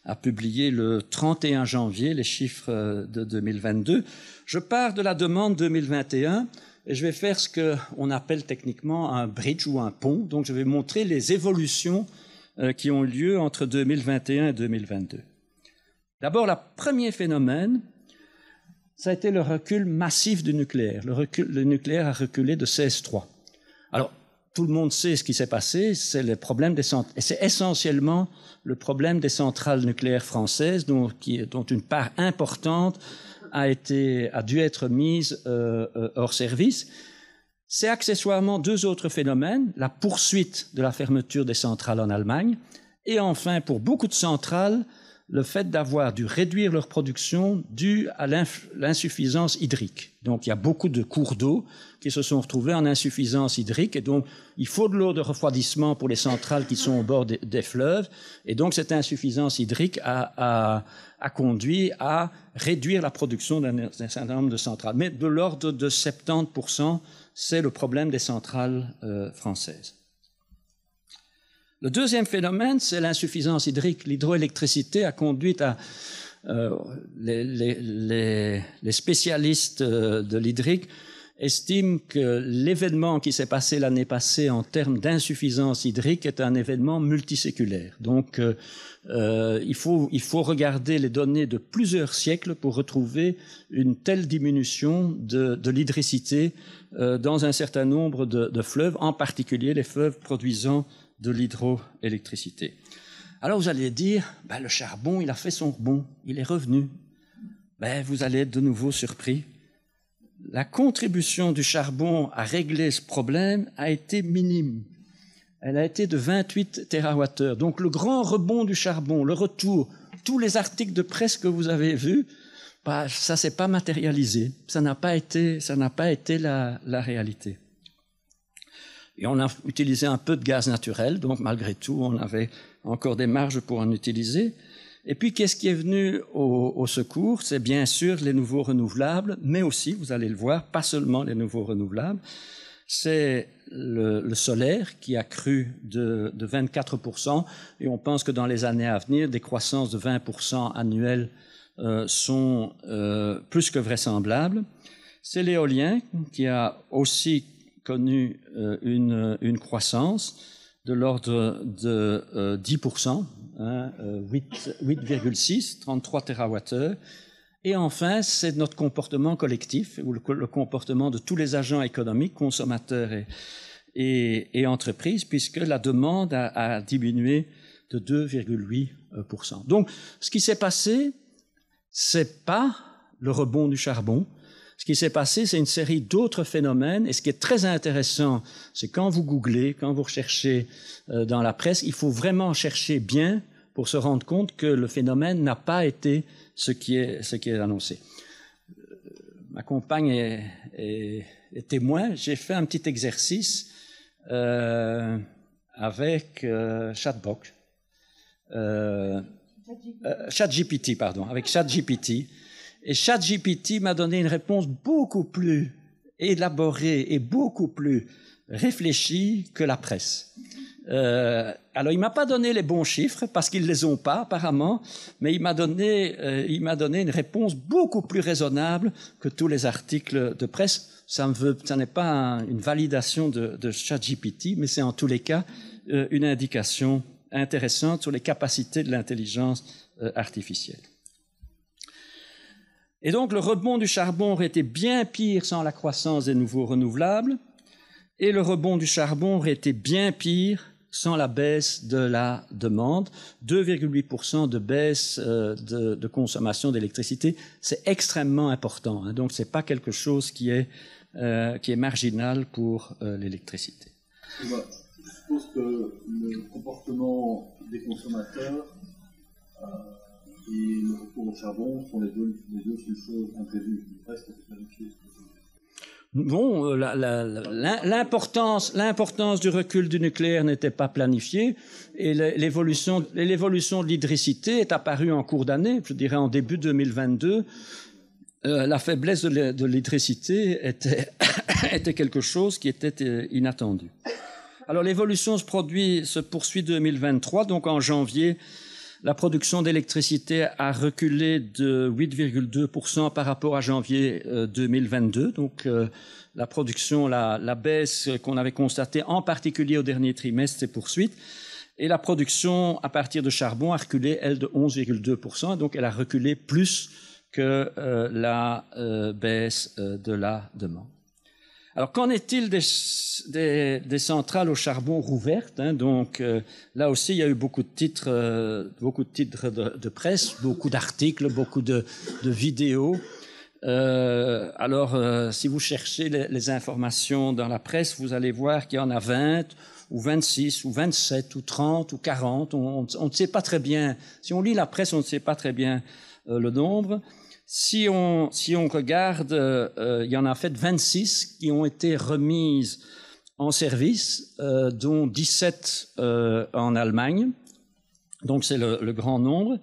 a publié le 31 janvier les chiffres de 2022. Je pars de la demande 2021 et je vais faire ce qu'on appelle techniquement un bridge ou un pont. Donc je vais montrer les évolutions qui ont eu lieu entre 2021 et 2022. D'abord, le premier phénomène, ça a été le recul massif du nucléaire. Le nucléaire a reculé de 16,3. Alors, tout le monde sait ce qui s'est passé, c'est le problème des centrales. Et c'est essentiellement le problème des centrales nucléaires françaises, dont une part importante a dû être mise hors service. C'est accessoirement deux autres phénomènes, la poursuite de la fermeture des centrales en Allemagne, et enfin, pour beaucoup de centrales, le fait d'avoir dû réduire leur production dû à l'insuffisance hydrique. Donc, il y a beaucoup de cours d'eau qui se sont retrouvés en insuffisance hydrique, et donc il faut de l'eau de refroidissement pour les centrales qui sont au bord des fleuves, et donc cette insuffisance hydrique a conduit à réduire la production d'un certain nombre de centrales. Mais de l'ordre de 70%, c'est le problème des centrales françaises. Le deuxième phénomène, c'est l'insuffisance hydrique. L'hydroélectricité a conduit à... les spécialistes de l'hydrique estiment que l'événement qui s'est passé l'année passée en termes d'insuffisance hydrique est un événement multiséculaire. Donc, il faut regarder les données de plusieurs siècles pour retrouver une telle diminution de l'hydricité dans un certain nombre de fleuves, en particulier les fleuves produisant de l'hydroélectricité. Alors vous allez dire, le charbon, il a fait son rebond, il est revenu. Vous allez être de nouveau surpris. La contribution du charbon à régler ce problème a été minime. Elle a été de 28 TWh. Donc le grand rebond du charbon, le retour, tous les articles de presse que vous avez vus, ça s'est pas matérialisé. Ça n'a pas été la réalité. Et on a utilisé un peu de gaz naturel, donc malgré tout, on avait encore des marges pour en utiliser. Et puis, qu'est-ce qui est venu au secours? C'est bien sûr les nouveaux renouvelables, mais aussi, vous allez le voir, pas seulement les nouveaux renouvelables, c'est le solaire qui a cru de 24%, et on pense que dans les années à venir, des croissances de 20% annuelles sont plus que vraisemblables. C'est l'éolien qui a aussi connu une croissance de l'ordre de 10%, 8,6, 33 TWh. Et enfin, c'est notre comportement collectif, ou le comportement de tous les agents économiques, consommateurs et entreprises, puisque la demande a diminué de 2,8%. Donc, ce qui s'est passé, c'est pas le rebond du charbon. Ce qui s'est passé, c'est une série d'autres phénomènes. Et ce qui est très intéressant, c'est quand vous googlez, quand vous recherchez dans la presse, il faut vraiment chercher bien pour se rendre compte que le phénomène n'a pas été ce qui est annoncé. Ma compagne est témoin. J'ai fait un petit exercice avec ChatGPT, avec ChatGPT. Et ChatGPT m'a donné une réponse beaucoup plus élaborée et beaucoup plus réfléchie que la presse. Alors, il m'a pas donné les bons chiffres parce qu'ils les ont pas apparemment, mais il m'a donné une réponse beaucoup plus raisonnable que tous les articles de presse. Ça n'est pas une validation de ChatGPT, mais c'est en tous les cas une indication intéressante sur les capacités de l'intelligence artificielle. Et donc, le rebond du charbon aurait été bien pire sans la croissance des nouveaux renouvelables, et le rebond du charbon aurait été bien pire sans la baisse de la demande. 2,8% de baisse de consommation d'électricité, c'est extrêmement important. Hein, donc, c'est pas quelque chose qui est marginal pour l'électricité. Je suppose que le comportement des consommateurs et le recours au charbon sont les deux seules choses imprévues. Le reste est planifié. Bon, l'importance du recul du nucléaire n'était pas planifiée et l'évolution de l'hydricité est apparue en cours d'année, je dirais en début 2022. La faiblesse de l'hydricité était quelque chose qui était inattendu. Alors l'évolution se poursuit 2023, donc en janvier, la production d'électricité a reculé de 8,2% par rapport à janvier 2022. Donc la production, la baisse qu'on avait constatée en particulier au dernier trimestre s'est poursuite. Et la production à partir de charbon a reculé, elle, de 11,2%. Donc elle a reculé plus que la baisse de la demande. Alors, qu'en est-il des centrales au charbon rouvertes, hein? Donc, là aussi, il y a eu beaucoup de titres de presse, beaucoup d'articles, beaucoup de vidéos. Alors, si vous cherchez les informations dans la presse, vous allez voir qu'il y en a 20, ou 26, ou 27, ou 30, ou 40. On ne sait pas très bien. Si on lit la presse, on ne sait pas très bien le nombre. Si on regarde, il y en a en fait 26 qui ont été remises en service, dont 17 en Allemagne. Donc c'est le grand nombre.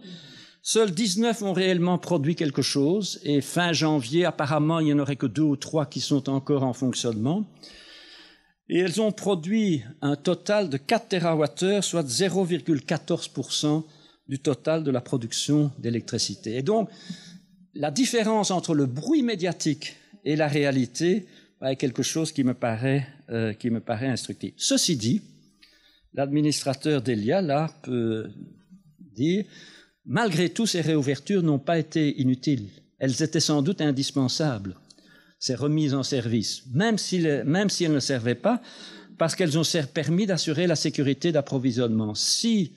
Seuls 19 ont réellement produit quelque chose et fin janvier, apparemment, il n'y en aurait que 2 ou 3 qui sont encore en fonctionnement. Et elles ont produit un total de 4 TWh, soit 0,14% du total de la production d'électricité. Et donc, la différence entre le bruit médiatique et la réalité est quelque chose qui me paraît instructif. Ceci dit, l'administrateur d'Elia, là, peut dire, malgré tout, ces réouvertures n'ont pas été inutiles. Elles étaient sans doute indispensables, ces remises en service, même si elles ne servaient pas, parce qu'elles ont permis d'assurer la sécurité d'approvisionnement. Si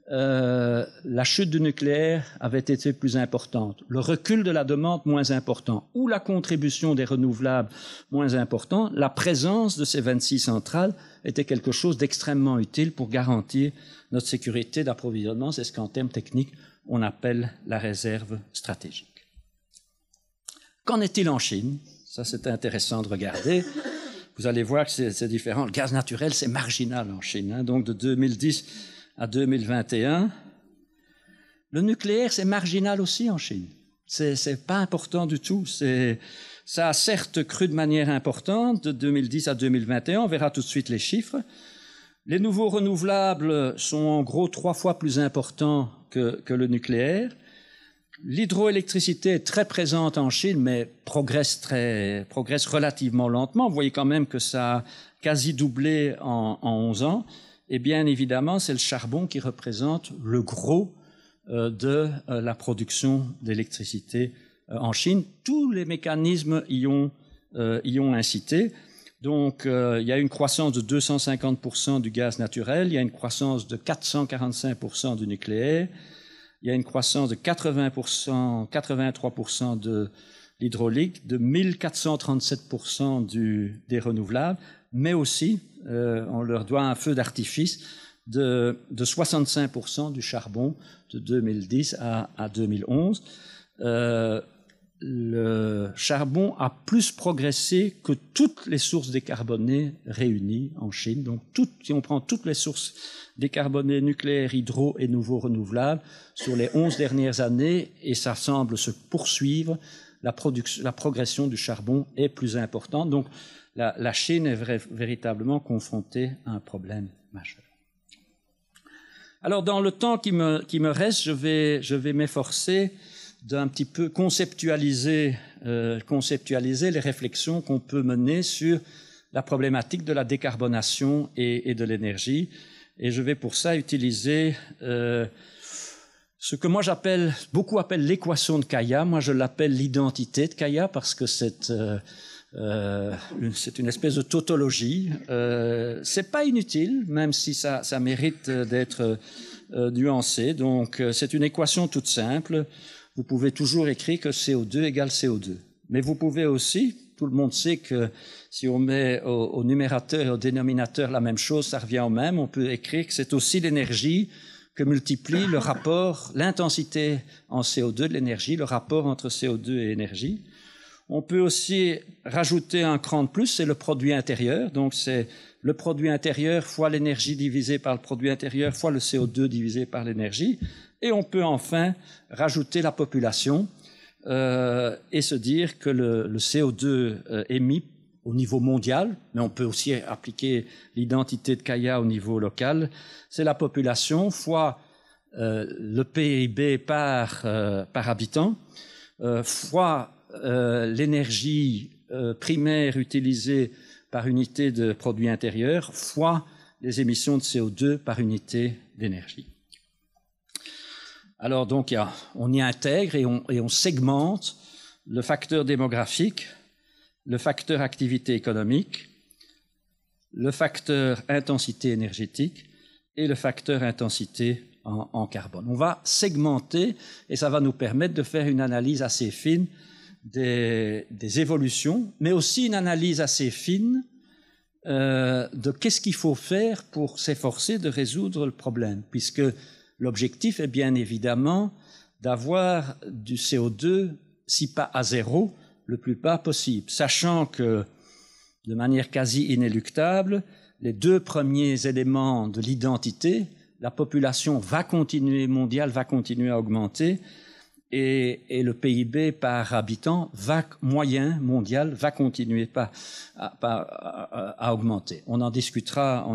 la chute du nucléaire avait été plus importante, le recul de la demande moins important, ou la contribution des renouvelables moins important, la présence de ces 26 centrales était quelque chose d'extrêmement utile pour garantir notre sécurité d'approvisionnement. C'est ce qu'en termes techniques, on appelle la réserve stratégique. Qu'en est-il en Chine? Ça, c'est intéressant de regarder. Vous allez voir que c'est différent. Le gaz naturel, c'est marginal en Chine. Hein. Donc, de 2010 à 2021. Le nucléaire, c'est marginal aussi en Chine. C'est pas important du tout. Ça a certes cru de manière importante de 2010 à 2021. On verra tout de suite les chiffres. Les nouveaux renouvelables sont en gros 3 fois plus importants que le nucléaire. L'hydroélectricité est très présente en Chine, mais progresse relativement lentement. Vous voyez quand même que ça a quasi doublé en 11 ans. Et bien évidemment, c'est le charbon qui représente le gros de la production d'électricité en Chine. Tous les mécanismes y ont incité. Donc, il y a une croissance de 250% du gaz naturel, il y a une croissance de 445% du nucléaire, il y a une croissance de 83% de l'hydraulique, de 1437% des renouvelables, mais aussi, on leur doit un feu d'artifice de 65% du charbon de 2010 à 2011. Le charbon a plus progressé que toutes les sources décarbonées réunies en Chine. Donc, si on prend toutes les sources décarbonées, nucléaires, hydro et nouveaux renouvelables, sur les 11 dernières années, et ça semble se poursuivre, la progression du charbon est plus importante. Donc, la Chine est véritablement confrontée à un problème majeur. Alors, dans le temps qui me reste, je vais m'efforcer d'un petit peu conceptualiser les réflexions qu'on peut mener sur la problématique de la décarbonation et de l'énergie. Et je vais pour ça utiliser ce que moi beaucoup appellent l'équation de Kaya. Moi, je l'appelle l'identité de Kaya parce que c'est une espèce de tautologie. C'est pas inutile, même si ça mérite d'être nuancé. Donc, c'est une équation toute simple. Vous pouvez toujours écrire que CO2 égale CO2. Mais vous pouvez aussi, tout le monde sait que si on met au numérateur et au dénominateur la même chose, ça revient au même. On peut écrire que c'est aussi l'énergie que multiplie le rapport, l'intensité en CO2 de l'énergie, le rapport entre CO2 et énergie. On peut aussi rajouter un cran de plus, c'est le produit intérieur. Donc, c'est le produit intérieur fois l'énergie divisée par le produit intérieur fois le CO2 divisé par l'énergie. Et on peut enfin rajouter la population et se dire que le CO2 émis au niveau mondial, mais on peut aussi appliquer l'identité de Kaya au niveau local, c'est la population fois le PIB par habitant, fois l'énergie primaire utilisée par unité de produit intérieur, fois les émissions de CO2 par unité d'énergie. Alors donc, on y intègre et on segmente le facteur démographique, le facteur activité économique, le facteur intensité énergétique et le facteur intensité en carbone. On va segmenter et ça va nous permettre de faire une analyse assez fine des évolutions, mais aussi une analyse assez fine de qu'est-ce qu'il faut faire pour s'efforcer de résoudre le problème, puisque l'objectif est bien évidemment d'avoir du CO2, si pas à zéro, le plus bas possible, sachant que, de manière quasi inéluctable, les deux premiers éléments de l'identité, la population mondiale va continuer à augmenter et le PIB par habitant moyen mondial va continuer à augmenter. On en discutera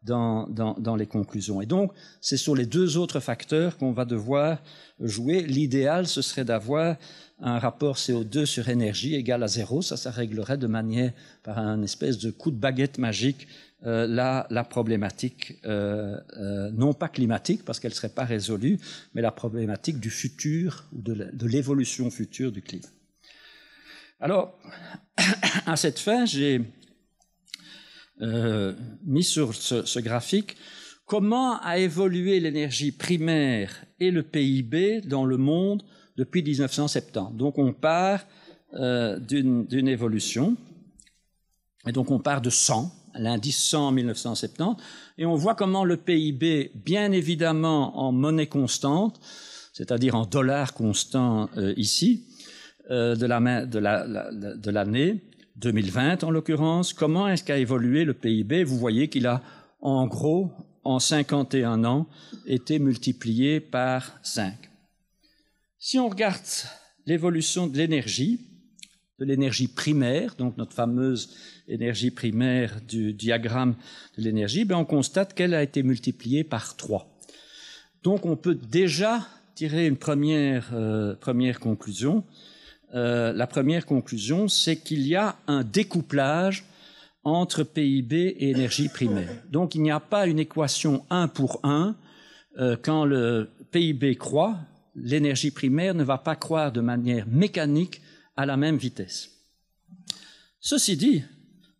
dans les conclusions. Et donc, c'est sur les deux autres facteurs qu'on va devoir jouer. L'idéal, ce serait d'avoir un rapport CO2 sur énergie égal à zéro. Ça réglerait de manière, par un espèce de coup de baguette magique, la problématique, non pas climatique, parce qu'elle ne serait pas résolue, mais la problématique du futur, de l'évolution future du climat. Alors, à cette fin, j'ai mis sur ce graphique comment a évolué l'énergie primaire et le PIB dans le monde depuis 1970. Donc on part d'une évolution, et donc on part de 100, l'indice 100 en 1970, et on voit comment le PIB, bien évidemment en monnaie constante, c'est-à-dire en dollars constants ici, de l'année 2020 en l'occurrence, comment est-ce qu'a évolué le PIB? Vous voyez qu'il a en gros, en 51 ans, été multiplié par 5. Si on regarde l'évolution de l'énergie primaire, donc notre fameuse énergie primaire du diagramme de l'énergie, on constate qu'elle a été multipliée par 3. Donc on peut déjà tirer une première conclusion. La première conclusion, c'est qu'il y a un découplage entre PIB et énergie primaire. Donc il n'y a pas une équation 1 pour 1. Quand le PIB croît, l'énergie primaire ne va pas croître de manière mécanique à la même vitesse. Ceci dit,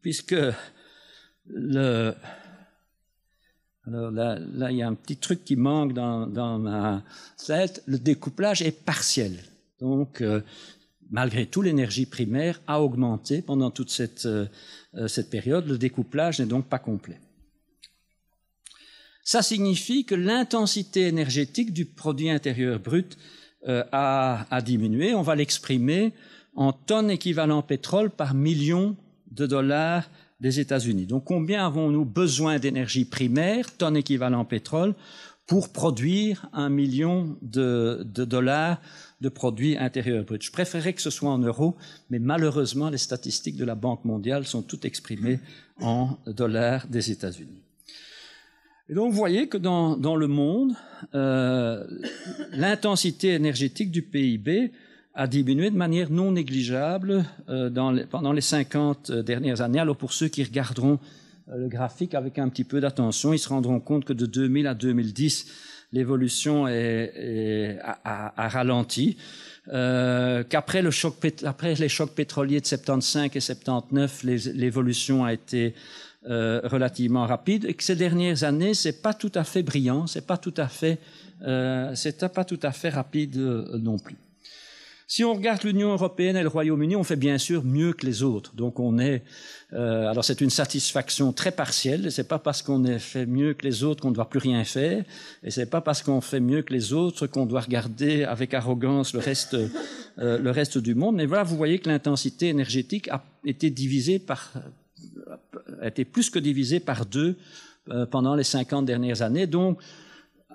puisque alors là, il y a un petit truc qui manque dans ma slide, le découplage est partiel. Donc, malgré tout, l'énergie primaire a augmenté pendant toute cette période. Le découplage n'est donc pas complet. Ça signifie que l'intensité énergétique du produit intérieur brut a diminué. On va l'exprimer en tonnes équivalent pétrole par million de dollars des États-Unis. Donc, combien avons-nous besoin d'énergie primaire, tonnes équivalent pétrole, pour produire 1 million de dollars de produit intérieur brut? Je préférerais que ce soit en euros, mais malheureusement, les statistiques de la Banque mondiale sont toutes exprimées en dollars des États-Unis. Et donc, vous voyez que dans le monde, l'intensité énergétique du PIB a diminué de manière non négligeable pendant les 50 dernières années. Alors, pour ceux qui regarderont le graphique avec un petit peu d'attention, ils se rendront compte que de 2000 à 2010, l'évolution a ralenti. Qu'après les chocs pétroliers de 75 et 79, l'évolution a été relativement rapide, et que ces dernières années, c'est pas tout à fait brillant, c'est pas tout à fait rapide non plus. Si on regarde l'Union européenne et le Royaume-Uni, on fait bien sûr mieux que les autres. Donc on est, alors c'est une satisfaction très partielle. C'est pas parce qu'on a fait mieux que les autres qu'on ne doit plus rien faire, et c'est pas parce qu'on fait mieux que les autres qu'on doit regarder avec arrogance le reste du monde. Mais voilà, vous voyez que l'intensité énergétique a été plus que divisée par 2 pendant les 50 dernières années. Donc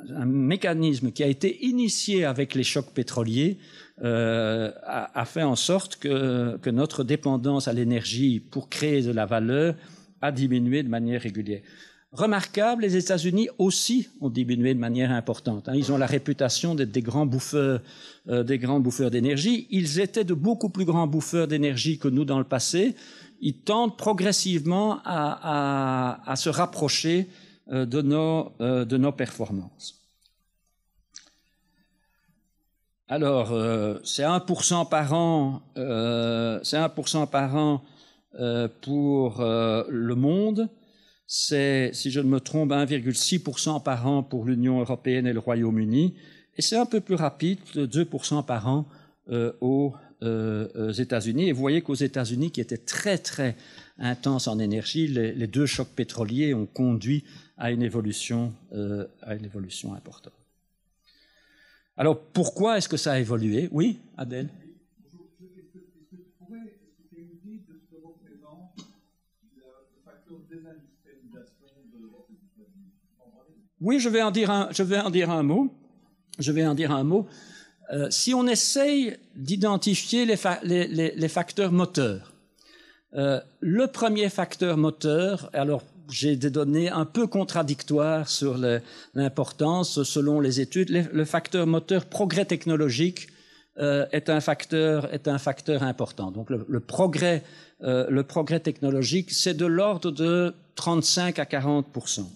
un mécanisme qui a été initié avec les chocs pétroliers a fait en sorte que notre dépendance à l'énergie pour créer de la valeur a diminué de manière régulière. Remarquable, les États-Unis aussi ont diminué de manière importante. Ils ont la réputation d'être des grands bouffeurs d'énergie. Ils étaient de beaucoup plus grands bouffeurs d'énergie que nous dans le passé. Ils tentent progressivement à se rapprocher de nos performances. Alors, c'est 1% par an, pour le monde. C'est, si je ne me trompe, 1,6% par an pour l'Union européenne et le Royaume-Uni. Et c'est un peu plus rapide, 2% par an aux États-Unis. Et vous voyez qu'aux États-Unis, qui étaient très très intenses en énergie, les 2 chocs pétroliers ont conduit à une évolution importante. Alors, pourquoi est-ce que ça a évolué? Oui, Adèle? Est-ce que tu pourrais expliquer une idée de ce que représente le facteur désindustrialisation de l'Europe et des États-Unis? Oui, je vais en dire un mot. Si on essaye d'identifier les facteurs moteurs, le premier facteur moteur, alors j'ai des données un peu contradictoires sur l'importance selon les études. Le facteur moteur progrès technologique est un facteur important. Donc le progrès technologique, c'est de l'ordre de 35 à 40%.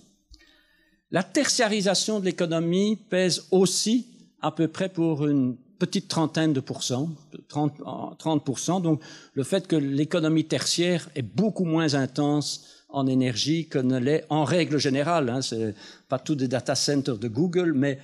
La tertiarisation de l'économie pèse aussi à peu près pour une petite trentaine de pourcents, 30%. Donc le fait que l'économie tertiaire est beaucoup moins intense en énergie que ne l'est en règle générale. C'est pas tous des data centers de Google, mais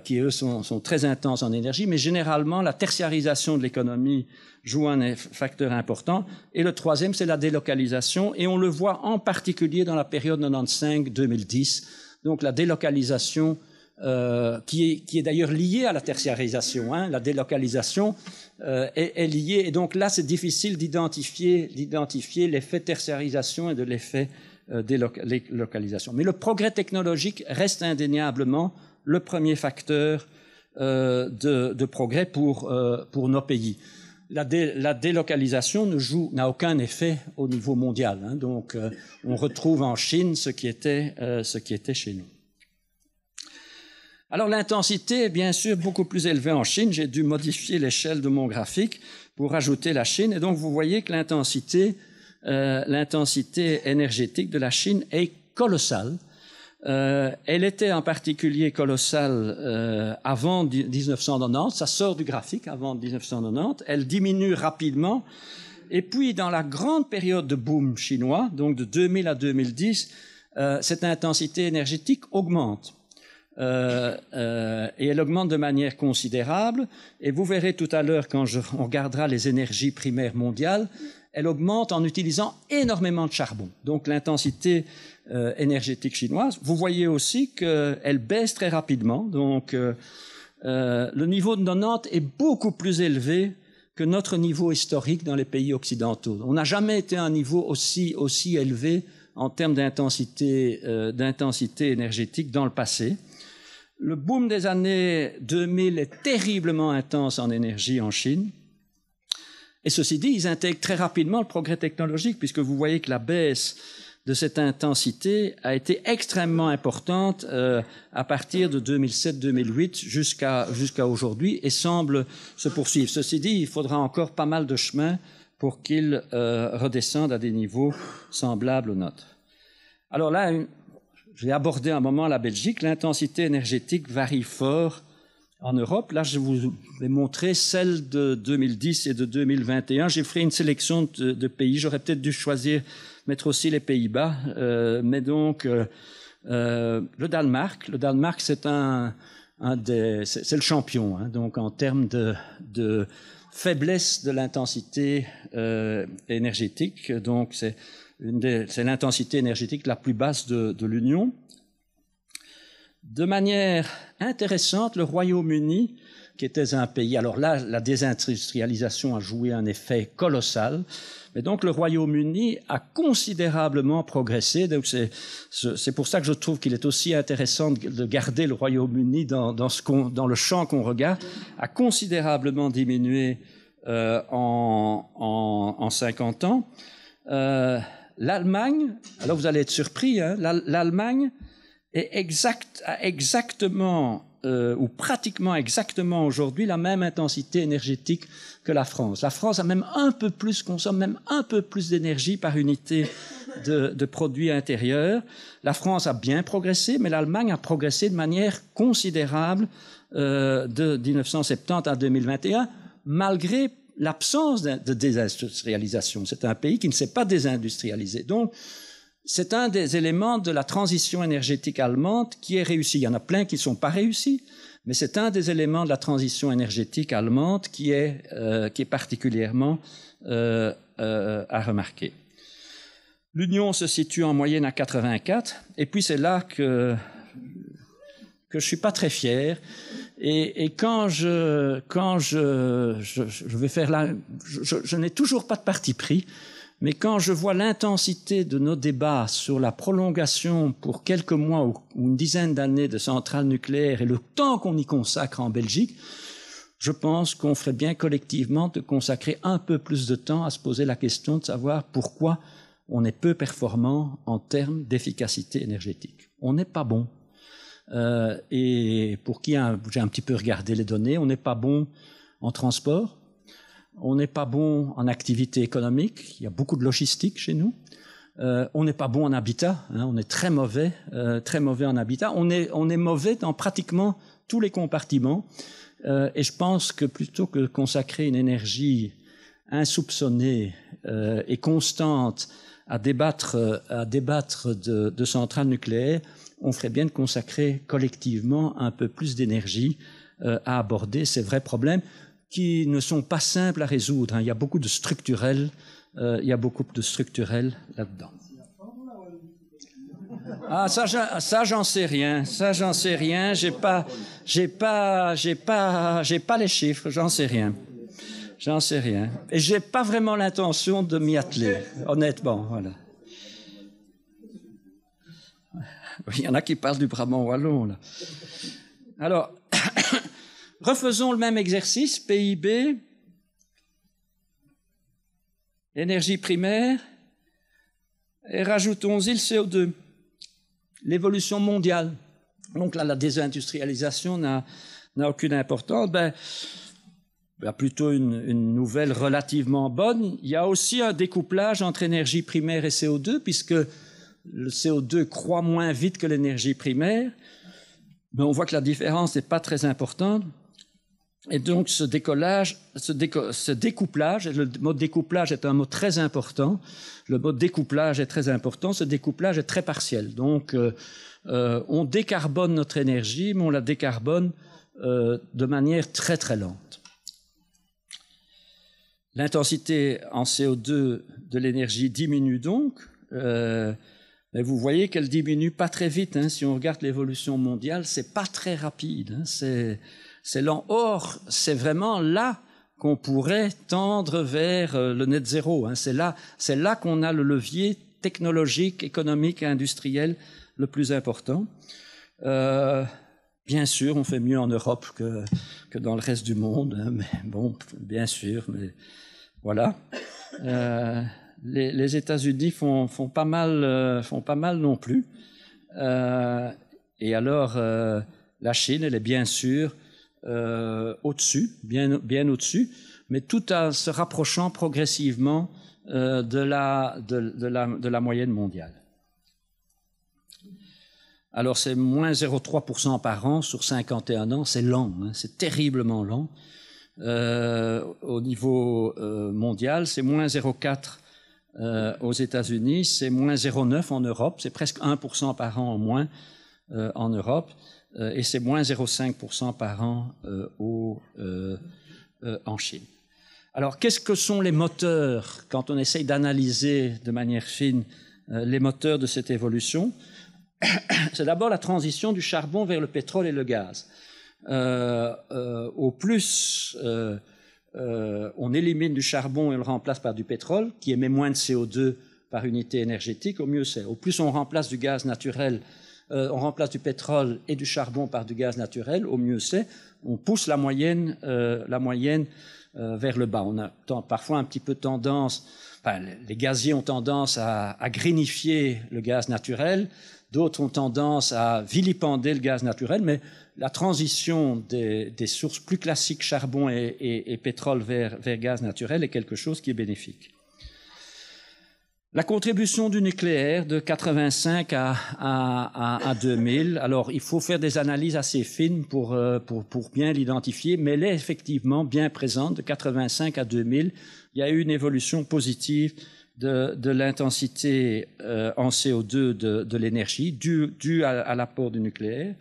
qui eux sont très intenses en énergie. Mais généralement, la tertiarisation de l'économie joue un facteur important. Et le troisième, c'est la délocalisation. Et on le voit en particulier dans la période 95-2010. Donc la délocalisation qui est d'ailleurs liée à la tertiarisation. La délocalisation est liée. Et donc là, c'est difficile d'identifier l'effet tertiarisation et de l'effet délocalisation. Mais le progrès technologique reste indéniablement le premier facteur de progrès pour nos pays. La délocalisation n'a aucun effet au niveau mondial. Donc, on retrouve en Chine ce qui était chez nous. Alors l'intensité est bien sûr beaucoup plus élevée en Chine. J'ai dû modifier l'échelle de mon graphique pour ajouter la Chine. Et donc vous voyez que l'intensité énergétique de la Chine est colossale. Elle était en particulier colossale avant 1990. Ça sort du graphique avant 1990. Elle diminue rapidement. Et puis dans la grande période de boom chinois, donc de 2000 à 2010, cette intensité énergétique augmente. Et elle augmente de manière considérable. Et vous verrez tout à l'heure, quand on regardera les énergies primaires mondiales, elle augmente en utilisant énormément de charbon. Donc l'intensité énergétique chinoise, vous voyez aussi qu'elle baisse très rapidement. Donc le niveau de 90 est beaucoup plus élevé que notre niveau historique dans les pays occidentaux. On n'a jamais été à un niveau aussi élevé en termes d'intensité énergétique dans le passé. Le boom des années 2000 est terriblement intense en énergie en Chine. Et ceci dit, ils intègrent très rapidement le progrès technologique, puisque vous voyez que la baisse de cette intensité a été extrêmement importante à partir de 2007-2008 jusqu'à aujourd'hui et semble se poursuivre. Ceci dit, il faudra encore pas mal de chemin pour qu'il redescende à des niveaux semblables aux nôtres. Alors là, j'ai abordé un moment la Belgique. L'intensité énergétique varie fort en Europe. Là, je vous vais montrer celle de 2010 et de 2021. J'ai fait une sélection de pays. J'aurais peut-être dû mettre aussi les Pays-Bas. Mais donc, le Danemark. Le Danemark, c'est c'est le champion. Hein, donc, en termes de faiblesse de l'intensité énergétique. Donc, c'est l'intensité énergétique la plus basse de l'Union. De manière intéressante, le Royaume-Uni, qui était un pays... Alors là, la désindustrialisation a joué un effet colossal. Mais donc, le Royaume-Uni a considérablement progressé. Donc, c'est pour ça que je trouve qu'il est aussi intéressant de garder le Royaume-Uni dans le champ qu'on regarde, a considérablement diminué en 50 ans. L'Allemagne, alors vous allez être surpris, hein, l'Allemagne est exactement ou pratiquement exactement aujourd'hui la même intensité énergétique que la France. La France a même consomme même un peu plus d'énergie par unité de produit intérieur. La France a bien progressé, mais l'Allemagne a progressé de manière considérable de 1970 à 2021, malgré l'absence de désindustrialisation. C'est un pays qui ne s'est pas désindustrialisé. Donc, c'est un des éléments de la transition énergétique allemande qui est réussi. Il y en a plein qui ne sont pas réussis, mais c'est un des éléments de la transition énergétique allemande qui est particulièrement à remarquer. L'Union se situe en moyenne à 84, et puis c'est là que je suis pas très fier. Et quand je vais faire là, je n'ai toujours pas de parti pris, mais quand je vois l'intensité de nos débats sur la prolongation pour quelques mois ou une dizaine d'années de centrales nucléaires et le temps qu'on y consacre en Belgique, je pense qu'on ferait bien collectivement de consacrer un peu plus de temps à se poser la question de savoir pourquoi on est peu performant en termes d'efficacité énergétique. On n'est pas bon. Et pour qui j'ai un petit peu regardé les données, on n'est pas bon en transport, on n'est pas bon en activité économique, il y a beaucoup de logistique chez nous, on n'est pas bon en habitat, hein, on est très mauvais en habitat, on est mauvais dans pratiquement tous les compartiments, et je pense que plutôt que de consacrer une énergie insoupçonnée et constante à débattre de centrales nucléaires, on ferait bien de consacrer collectivement un peu plus d'énergie à aborder ces vrais problèmes qui ne sont pas simples à résoudre. Hein. Il y a beaucoup de structurels, là-dedans. Ah, ça j'en sais rien. J'ai pas les chiffres. J'en sais rien. Et j'ai pas vraiment l'intention de m'y atteler, honnêtement. Voilà. Il y en a qui parlent du Brabant wallon, là. Alors, refaisons le même exercice. PIB, énergie primaire, et rajoutons-y le CO2. L'évolution mondiale. Donc là, la désindustrialisation n'a aucune importance. Il y a plutôt une nouvelle relativement bonne. Il y a aussi un découplage entre énergie primaire et CO2, puisque le CO2 croît moins vite que l'énergie primaire, mais on voit que la différence n'est pas très importante. Et donc ce découplage, et le mot découplage est un mot très important, le mot découplage est très important, ce découplage est très partiel. Donc on décarbone notre énergie, mais on la décarbone de manière très très lente. L'intensité en CO2 de l'énergie diminue donc, mais vous voyez qu'elle diminue pas très vite. Hein. Si on regarde l'évolution mondiale, c'est pas très rapide. Hein. C'est lent. Or, c'est vraiment là qu'on pourrait tendre vers le net zéro. Hein. C'est là qu'on a le levier technologique, économique et industriel le plus important. Bien sûr, on fait mieux en Europe que dans le reste du monde. Hein. Mais bon, bien sûr, mais voilà. Les États-Unis font pas mal non plus. Et alors, la Chine, elle est bien sûr au-dessus, bien au-dessus, mais tout en se rapprochant progressivement de la moyenne mondiale. Alors, c'est moins 0,3% par an sur 51 ans, c'est lent, hein, c'est terriblement lent. Au niveau mondial, c'est moins 0,4 aux États-Unis, c'est moins 0,9 en Europe, c'est presque 1% par an en moins en Europe, et c'est moins 0,5% par an en Chine. Alors, qu'est-ce que sont les moteurs, quand on essaye d'analyser de manière fine les moteurs de cette évolution? C'est d'abord la transition du charbon vers le pétrole et le gaz. Au plus on élimine du charbon et on le remplace par du pétrole, qui émet moins de CO2 par unité énergétique, au mieux c'est. Au plus on remplace du gaz naturel, on remplace du pétrole et du charbon par du gaz naturel, au mieux c'est. On pousse la moyenne vers le bas. On a parfois un petit peu tendance, enfin, les gaziers ont tendance à grinifier le gaz naturel, d'autres ont tendance à vilipender le gaz naturel, mais la transition des sources plus classiques, charbon et pétrole vers gaz naturel, est quelque chose qui est bénéfique. La contribution du nucléaire de 85 à 2000, alors il faut faire des analyses assez fines pour bien l'identifier, mais elle est effectivement bien présente de 85 à 2000. Il y a eu une évolution positive de l'intensité en CO2 de l'énergie due à l'apport du nucléaire.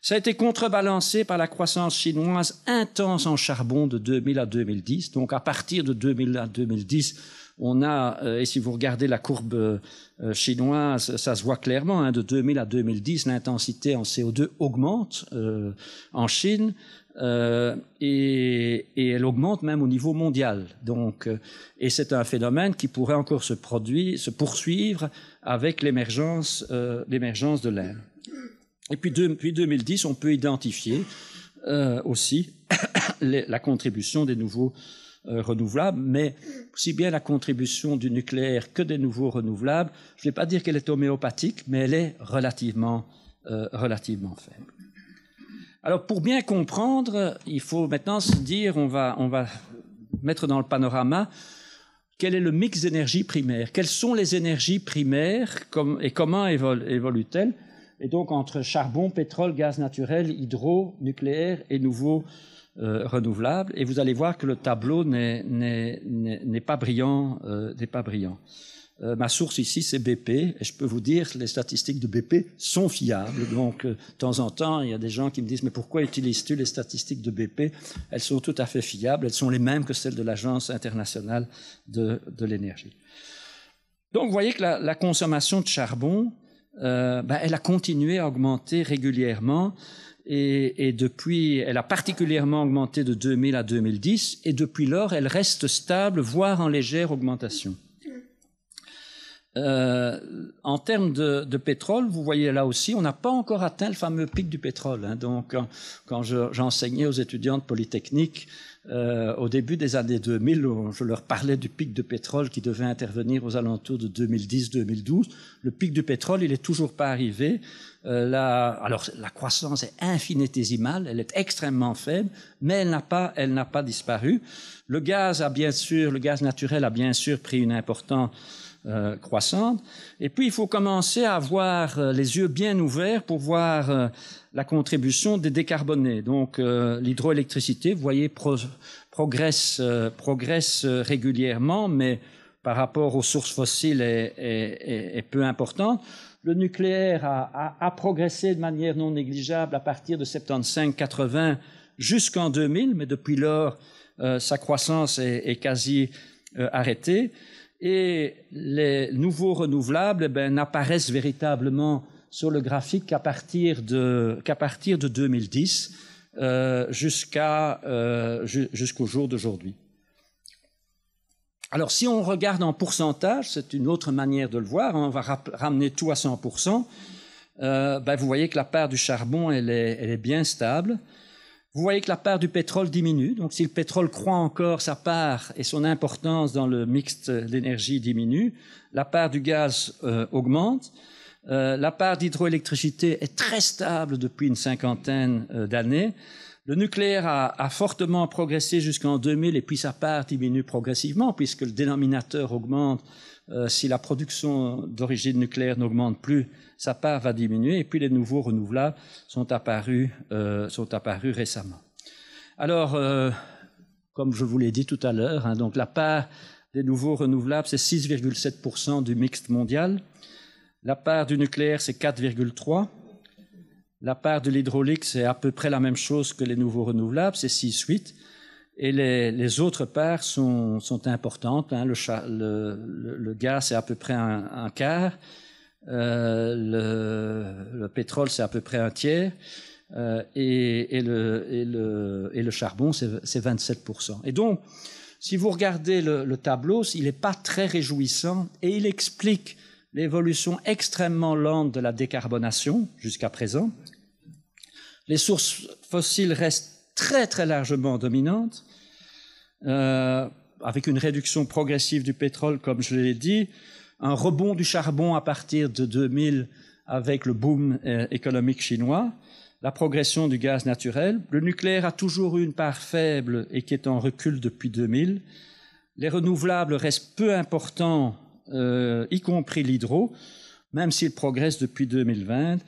Ça a été contrebalancé par la croissance chinoise intense en charbon de 2000 à 2010. Donc à partir de 2000 à 2010, on a, et si vous regardez la courbe chinoise, ça se voit clairement, hein, de 2000 à 2010, l'intensité en CO2 augmente en Chine. Et elle augmente même au niveau mondial. Donc, et c'est un phénomène qui pourrait encore se poursuivre avec l'émergence de l'Inde. Et puis depuis 2010, on peut identifier aussi la contribution des nouveaux renouvelables, mais aussi bien la contribution du nucléaire que des nouveaux renouvelables. Je ne vais pas dire qu'elle est homéopathique, mais elle est relativement faible. Alors, pour bien comprendre, il faut maintenant se dire, on va mettre dans le panorama quel est le mix d'énergie primaire, quelles sont les énergies primaires et comment évoluent-elles, et donc entre charbon, pétrole, gaz naturel, hydro, nucléaire et nouveaux renouvelables. Et vous allez voir que le tableau n'est pas brillant. Ma source ici, c'est BP, et je peux vous dire que les statistiques de BP sont fiables. Donc, de temps en temps, il y a des gens qui me disent « Mais pourquoi utilises-tu les statistiques de BP ?» Elles sont tout à fait fiables, elles sont les mêmes que celles de l'Agence internationale de l'énergie. Donc, vous voyez que la consommation de charbon, elle a continué à augmenter régulièrement, et depuis, elle a particulièrement augmenté de 2000 à 2010, et depuis lors, elle reste stable, voire en légère augmentation. En termes de pétrole, vous voyez là aussi, on n'a pas encore atteint le fameux pic du pétrole. Hein. Donc, quand j'enseignais aux étudiants de Polytechnique, au début des années 2000, je leur parlais du pic de pétrole qui devait intervenir aux alentours de 2010-2012. Le pic du pétrole, il n'est toujours pas arrivé. Alors, la croissance est infinitésimale, elle est extrêmement faible, mais elle n'a pas disparu. Le gaz naturel a bien sûr pris une importance croissante. Et puis, il faut commencer à avoir les yeux bien ouverts pour voir la contribution des décarbonés. Donc, l'hydroélectricité, vous voyez, progresse régulièrement, mais par rapport aux sources fossiles est peu importante. Le nucléaire a progressé de manière non négligeable à partir de 75-80 jusqu'en 2000, mais depuis lors, sa croissance est quasi arrêtée. Et les nouveaux renouvelables n'apparaissent véritablement sur le graphique qu'à partir de 2010 jusqu'au jour d'aujourd'hui. Alors, si on regarde en pourcentage, c'est une autre manière de le voir, on va ramener tout à 100%, vous voyez que la part du charbon, elle est bien stable. vous voyez que la part du pétrole diminue. Donc si le pétrole croît encore, sa part et son importance dans le mix d'énergie diminue. La part du gaz augmente. La part d'hydroélectricité est très stable depuis une cinquantaine d'années. Le nucléaire a fortement progressé jusqu'en 2000 et puis sa part diminue progressivement puisque le dénominateur augmente. Si la production d'origine nucléaire n'augmente plus, sa part va diminuer et puis les nouveaux renouvelables sont apparus récemment. Alors, comme je vous l'ai dit tout à l'heure, hein, donc la part des nouveaux renouvelables, c'est 6,7% du mix mondial. La part du nucléaire, c'est 4,3%. La part de l'hydraulique, c'est à peu près la même chose que les nouveaux renouvelables, c'est 6,8%. Et les autres parts sont importantes. Hein. Le gaz, c'est à peu près un quart. Le pétrole, c'est à peu près un tiers. Et le charbon, c'est 27%. Et donc, si vous regardez le tableau, il n'est pas très réjouissant et il explique l'évolution extrêmement lente de la décarbonation jusqu'à présent. Les sources fossiles restent très très largement dominantes, avec une réduction progressive du pétrole, comme je l'ai dit, un rebond du charbon à partir de 2000 avec le boom économique chinois, la progression du gaz naturel. Le nucléaire a toujours eu une part faible et qui est en recul depuis 2000. Les renouvelables restent peu importants, y compris l'hydro, même s'il progresse depuis 2020.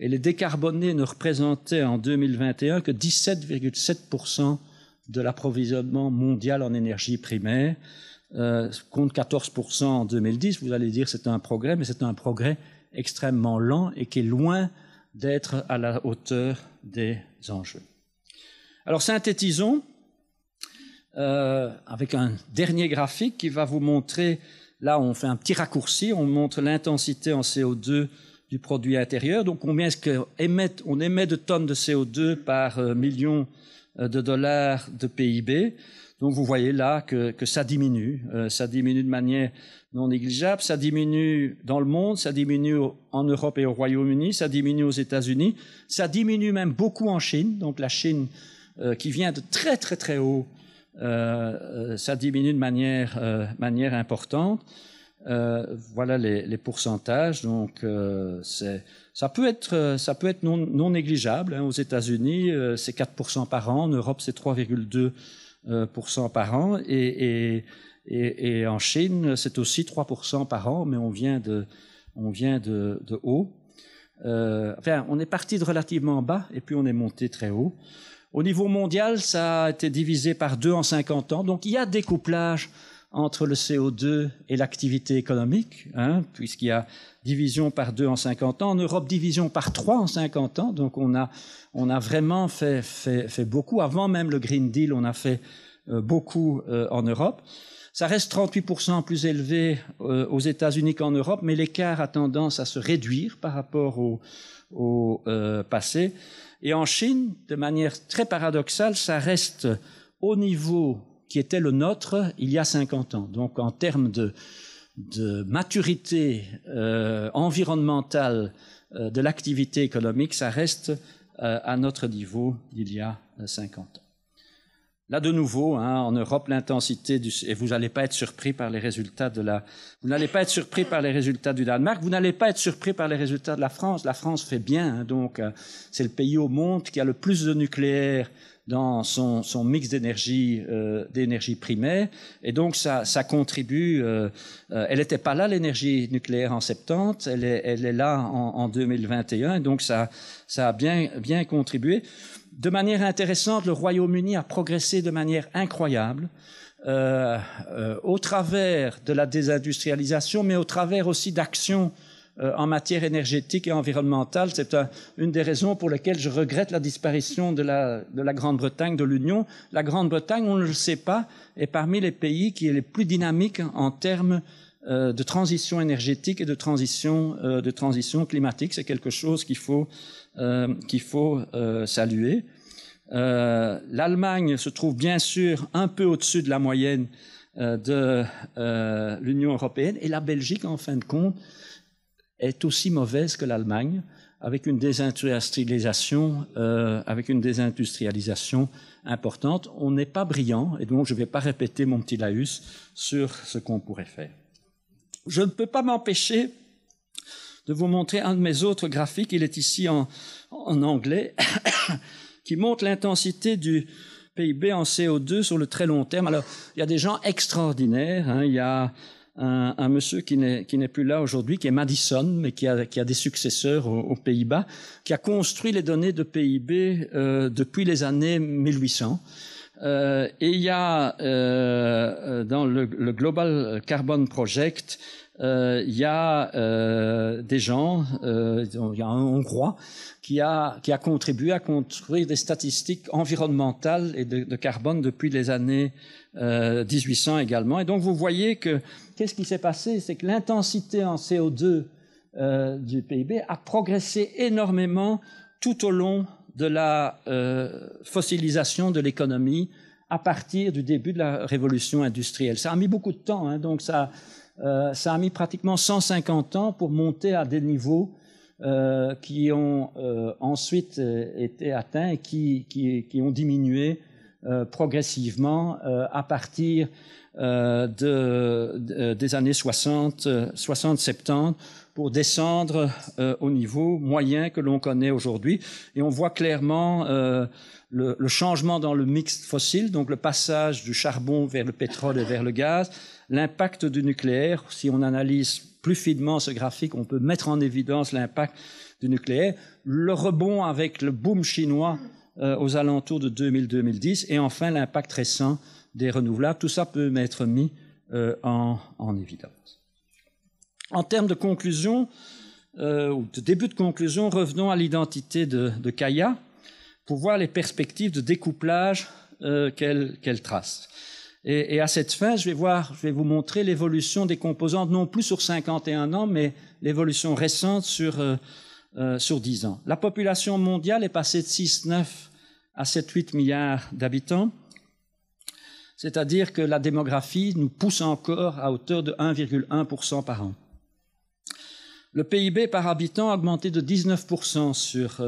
Et les décarbonés ne représentaient en 2021 que 17,7% de l'approvisionnement mondial en énergie primaire, contre 14% en 2010. Vous allez dire c'est un progrès, mais c'est un progrès extrêmement lent et qui est loin d'être à la hauteur des enjeux. Alors synthétisons avec un dernier graphique qui va vous montrer, là on fait un petit raccourci, on montre l'intensité en CO2 du produit intérieur, donc combien est-ce qu'on émet de tonnes de CO2 par million de dollars de PIB. Donc vous voyez là que ça diminue de manière non négligeable, ça diminue dans le monde, ça diminue en Europe et au Royaume-Uni, ça diminue aux États-Unis, ça diminue même beaucoup en Chine, donc la Chine qui vient de très très très haut, ça diminue de manière importante. Voilà les pourcentages, donc ça peut être non négligeable. Hein. Aux États-Unis, c'est 4% par an, en Europe c'est 3,2% par an, et en Chine c'est aussi 3% par an, mais on vient de haut. Enfin, on est parti de relativement bas et puis on est monté très haut. Au niveau mondial, ça a été divisé par 2 en 50 ans, donc il y a découplage entre le CO2 et l'activité économique, hein, puisqu'il y a division par 2 en 50 ans. En Europe, division par 3 en 50 ans. Donc on a vraiment fait beaucoup. Avant même le Green Deal, on a fait beaucoup en Europe. Ça reste 38% plus élevé aux États-Unis qu'en Europe, mais l'écart a tendance à se réduire par rapport au passé. Et en Chine, de manière très paradoxale, ça reste au niveau qui était le nôtre il y a 50 ans. Donc en termes de maturité environnementale de l'activité économique, ça reste à notre niveau d'il y a 50 ans. Là de nouveau, hein, en Europe, l'intensité et vous n'allez pas être surpris par les résultats vous n'allez pas être surpris par les résultats du Danemark, vous n'allez pas être surpris par les résultats de la France. La France fait bien, hein, donc c'est le pays au monde qui a le plus de nucléaire dans son mix d'énergie primaire, et donc ça contribue. Elle n'était pas là, l'énergie nucléaire, en 70, elle est là en 2021, et donc ça a bien contribué. De manière intéressante, le Royaume-Uni a progressé de manière incroyable au travers de la désindustrialisation, mais au travers aussi d'actions en matière énergétique et environnementale. C'est une des raisons pour lesquelles je regrette la disparition de la Grande-Bretagne de l'Union. La Grande-Bretagne, on ne le sait pas, est parmi les pays qui est les plus dynamiques en termes de transition énergétique et de transition climatique. C'est quelque chose qu'il faut saluer. L'Allemagne se trouve bien sûr un peu au-dessus de la moyenne de l'Union européenne, et la Belgique, en fin de compte, est aussi mauvaise que l'Allemagne. avec une désindustrialisation importante. On n'est pas brillant, et donc je ne vais pas répéter mon petit laïus sur ce qu'on pourrait faire. Je ne peux pas m'empêcher de vous montrer un de mes autres graphiques. Il est ici en anglais, qui montre l'intensité du PIB en CO2 sur le très long terme. Alors, il y a des gens extraordinaires. Hein. Il y a un monsieur qui n'est plus là aujourd'hui, qui est Madison, mais qui a des successeurs aux Pays-Bas, qui a construit les données de PIB depuis les années 1800. Et il y a dans le Global Carbon Project, il y a des gens, il y a un Hongrois qui a contribué à construire des statistiques environnementales et de carbone depuis les années 1800 également. Et donc vous voyez que qu'est-ce qui s'est passé, c'est que l'intensité en CO2 du PIB a progressé énormément tout au long de la fossilisation de l'économie à partir du début de la révolution industrielle. Ça a mis beaucoup de temps, hein, donc ça a mis pratiquement 150 ans pour monter à des niveaux qui ont ensuite été atteints et qui ont diminué progressivement à partir des années 60-70 pour descendre au niveau moyen que l'on connaît aujourd'hui. Et on voit clairement le changement dans le mix fossile, donc le passage du charbon vers le pétrole et vers le gaz, l'impact du nucléaire. Si on analyse plus finement ce graphique, on peut mettre en évidence l'impact du nucléaire, le rebond avec le boom chinois aux alentours de 2000-2010, et enfin l'impact récent des renouvelables. Tout ça peut être mis en évidence. En termes de conclusion, ou de début de conclusion, revenons à l'identité de Kaya pour voir les perspectives de découplage qu'elle trace. Et à cette fin, je vais vous montrer l'évolution des composantes, non plus sur 51 ans, mais l'évolution récente sur 10 ans. La population mondiale est passée de 6,9 à 7,8 milliards d'habitants, c'est-à-dire que la démographie nous pousse encore à hauteur de 1,1% par an. Le PIB par habitant a augmenté de 19% sur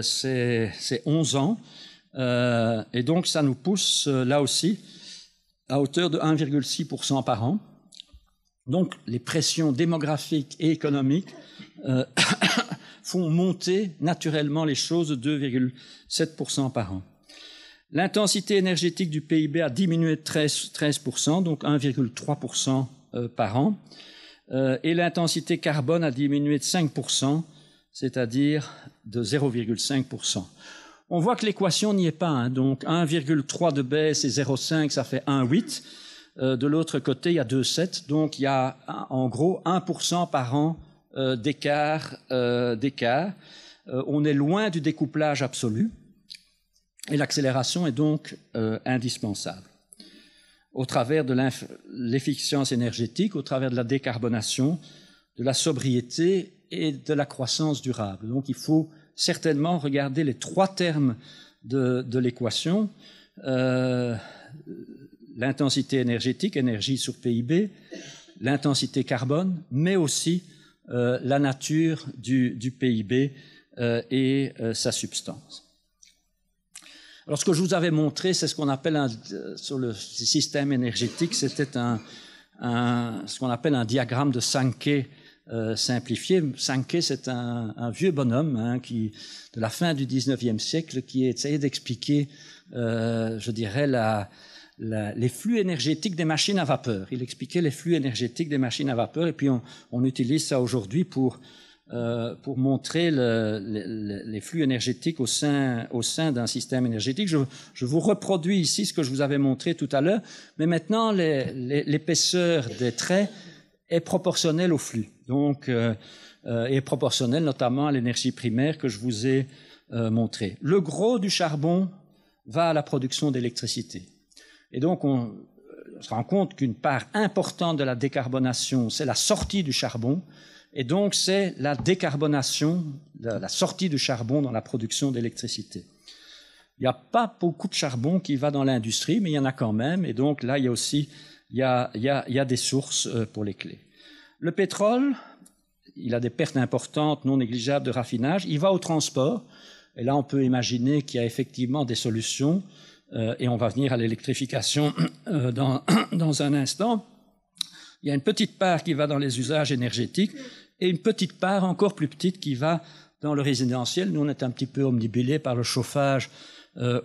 ces 11 ans, et donc ça nous pousse là aussi à hauteur de 1,6% par an. Donc les pressions démographiques et économiques font monter naturellement les choses de 2,7% par an. L'intensité énergétique du PIB a diminué de 13%, donc 1,3% par an. Et l'intensité carbone a diminué de 5%, c'est-à-dire de 0,5%. On voit que l'équation n'y est pas, hein, donc 1,3 de baisse et 0,5, ça fait 1,8. De l'autre côté, il y a 2,7, donc il y a en gros 1% par an d'écart. On est loin du découplage absolu, et l'accélération est donc indispensable. Au travers de l'efficience énergétique, au travers de la décarbonation, de la sobriété et de la croissance durable. Donc il faut certainement regarder les trois termes de l'équation, l'intensité énergétique, énergie sur PIB, l'intensité carbone, mais aussi la nature du PIB et sa substance. Alors, ce que je vous avais montré, c'est ce qu'on appelle sur le système énergétique, c'était ce qu'on appelle un diagramme de Sankey simplifié. Sankey, c'est un vieux bonhomme de la fin du 19e siècle qui essayait d'expliquer, je dirais, les flux énergétiques des machines à vapeur. Il expliquait les flux énergétiques des machines à vapeur, et puis on utilise ça aujourd'hui pour montrer les flux énergétiques au sein d'un système énergétique. Je vous reproduis ici ce que je vous avais montré tout à l'heure, mais maintenant l'épaisseur des traits est proportionnelle au flux, donc est proportionnelle notamment à l'énergie primaire que je vous ai montré. Le gros du charbon va à la production d'électricité, et donc on se rend compte qu'une part importante de la décarbonation, c'est la sortie du charbon. Et donc, c'est la décarbonation, la sortie du charbon dans la production d'électricité. Il n'y a pas beaucoup de charbon qui va dans l'industrie, mais il y en a quand même. Et donc, là, il y a des sources pour les clés. Le pétrole, il a des pertes importantes, non négligeables de raffinage. Il va au transport, et là on peut imaginer qu'il y a effectivement des solutions, et on va venir à l'électrification dans un instant. Il y a une petite part qui va dans les usages énergétiques, et une petite part encore plus petite qui va dans le résidentiel. Nous, on est un petit peu omnibulés par le chauffage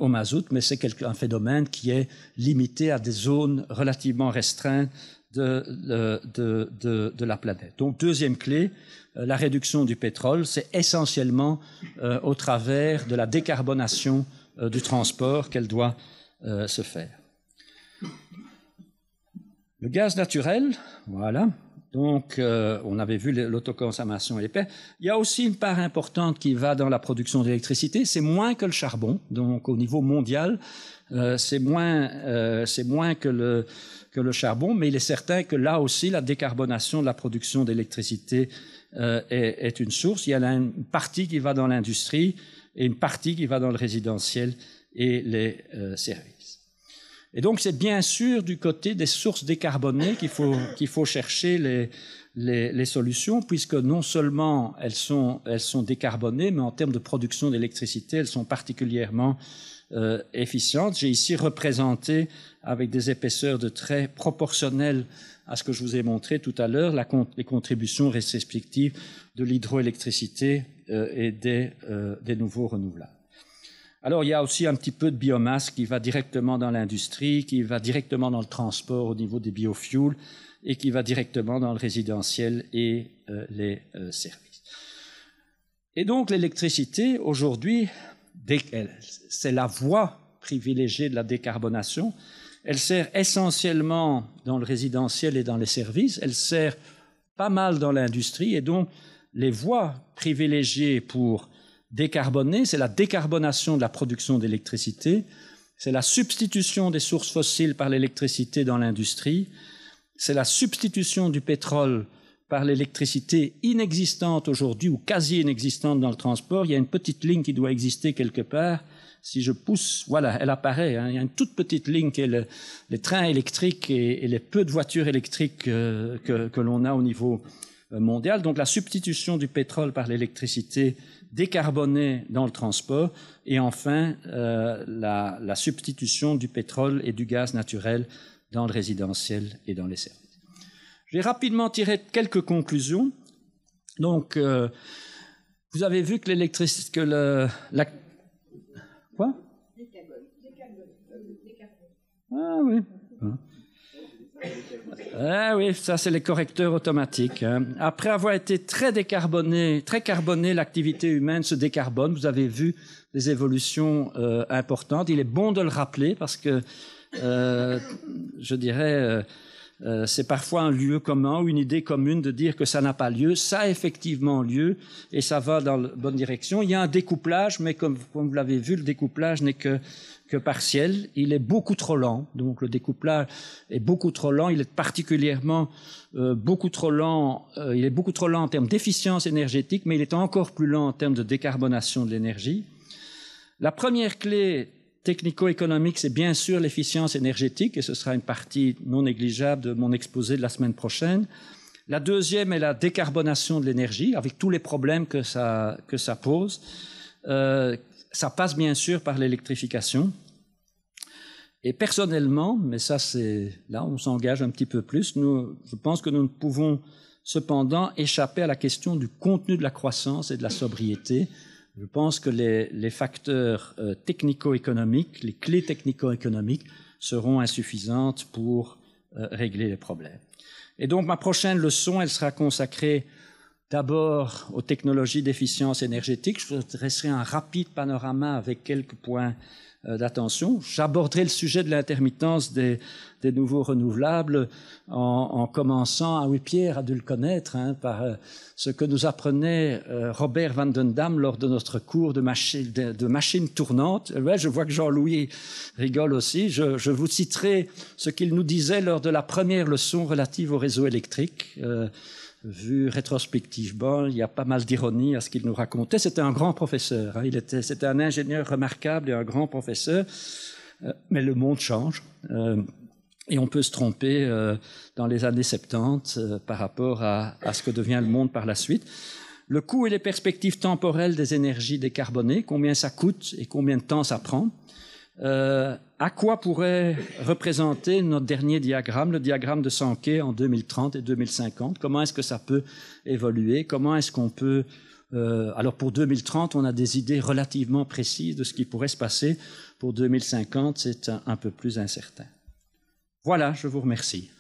au mazout, mais c'est un phénomène qui est limité à des zones relativement restreintes de la planète. Donc, deuxième clé, la réduction du pétrole, c'est essentiellement au travers de la décarbonation du transport qu'elle doit se faire. Le gaz naturel, voilà. Donc, on avait vu l'autoconsommation et les pertes. Il y a aussi une part importante qui va dans la production d'électricité. C'est moins que le charbon. Donc, au niveau mondial, c'est moins que le charbon. Mais il est certain que là aussi, la décarbonation de la production d'électricité est une source. Il y a là une partie qui va dans l'industrie et une partie qui va dans le résidentiel et les services. Et donc, c'est bien sûr du côté des sources décarbonées qu'il faut chercher les solutions, puisque non seulement elles sont décarbonées, mais en termes de production d'électricité, elles sont particulièrement efficientes. J'ai ici représenté, avec des épaisseurs de traits proportionnelles à ce que je vous ai montré tout à l'heure, les contributions respectives de l'hydroélectricité et des nouveaux renouvelables. Alors, il y a aussi un petit peu de biomasse qui va directement dans l'industrie, qui va directement dans le transport au niveau des biofuels et qui va directement dans le résidentiel et les services. Et donc, l'électricité, aujourd'hui, c'est la voie privilégiée de la décarbonation. Elle sert essentiellement dans le résidentiel et dans les services. Elle sert pas mal dans l'industrie. Et donc, les voies privilégiées pour décarboner, c'est la décarbonation de la production d'électricité, c'est la substitution des sources fossiles par l'électricité dans l'industrie, c'est la substitution du pétrole par l'électricité inexistante aujourd'hui ou quasi inexistante dans le transport. Il y a une petite ligne qui doit exister quelque part. Si je pousse, voilà, elle apparaît. Il y a une toute petite ligne qui est les trains électriques et les peu de voitures électriques que l'on a au niveau mondial. Donc la substitution du pétrole par l'électricité décarbonée dans le transport et enfin la substitution du pétrole et du gaz naturel dans le résidentiel et dans les services. Je vais rapidement tirer quelques conclusions. Donc, vous avez vu que l'électricité, Quoi ? Ah oui. Ah oui, ça c'est les correcteurs automatiques. Après avoir été très carboné, l'activité humaine se décarbone. Vous avez vu des évolutions importantes. Il est bon de le rappeler parce que, je dirais, c'est parfois un lieu commun ou une idée commune de dire que ça n'a pas lieu. Ça a effectivement lieu et ça va dans la bonne direction. Il y a un découplage, mais comme vous l'avez vu, le découplage n'est que partiel. Il est beaucoup trop lent. Donc le découplage est beaucoup trop lent. Il est particulièrement beaucoup trop lent. Il est beaucoup trop lent en termes d'efficience énergétique, mais il est encore plus lent en termes de décarbonation de l'énergie. La première clé technico-économique, c'est bien sûr l'efficience énergétique, et ce sera une partie non négligeable de mon exposé de la semaine prochaine. La deuxième est la décarbonation de l'énergie, avec tous les problèmes que ça pose. Ça passe bien sûr par l'électrification. Et personnellement, mais ça c'est là on s'engage un petit peu plus, je pense que nous ne pouvons cependant échapper à la question du contenu de la croissance et de la sobriété. Je pense que les facteurs technico-économiques, les clés technico-économiques seront insuffisantes pour régler les problèmes. Et donc ma prochaine leçon, elle sera consacrée d'abord aux technologies d'efficience énergétique. Je vous dresserai un rapide panorama avec quelques points d'attention. J'aborderai le sujet de l'intermittence des nouveaux renouvelables en commençant, oui, Pierre a dû le connaître, par ce que nous apprenait Robert van den Dam lors de notre cours de machine tournante. Ouais, je vois que Jean-Louis rigole aussi. Je vous citerai ce qu'il nous disait lors de la première leçon relative au réseau électrique. Vu rétrospectivement, il y a pas mal d'ironie à ce qu'il nous racontait. C'était un grand professeur. C'était un ingénieur remarquable et un grand professeur. Mais le monde change. Et on peut se tromper dans les années 70 par rapport à ce que devient le monde par la suite. Le coût et les perspectives temporelles des énergies décarbonées, combien ça coûte et combien de temps ça prend. À quoi pourrait représenter notre dernier diagramme, le diagramme de Sankey en 2030 et 2050? Comment est-ce que ça peut évoluer? Comment est-ce qu'on peut... alors pour 2030, on a des idées relativement précises de ce qui pourrait se passer. Pour 2050, c'est un peu plus incertain. Voilà, je vous remercie.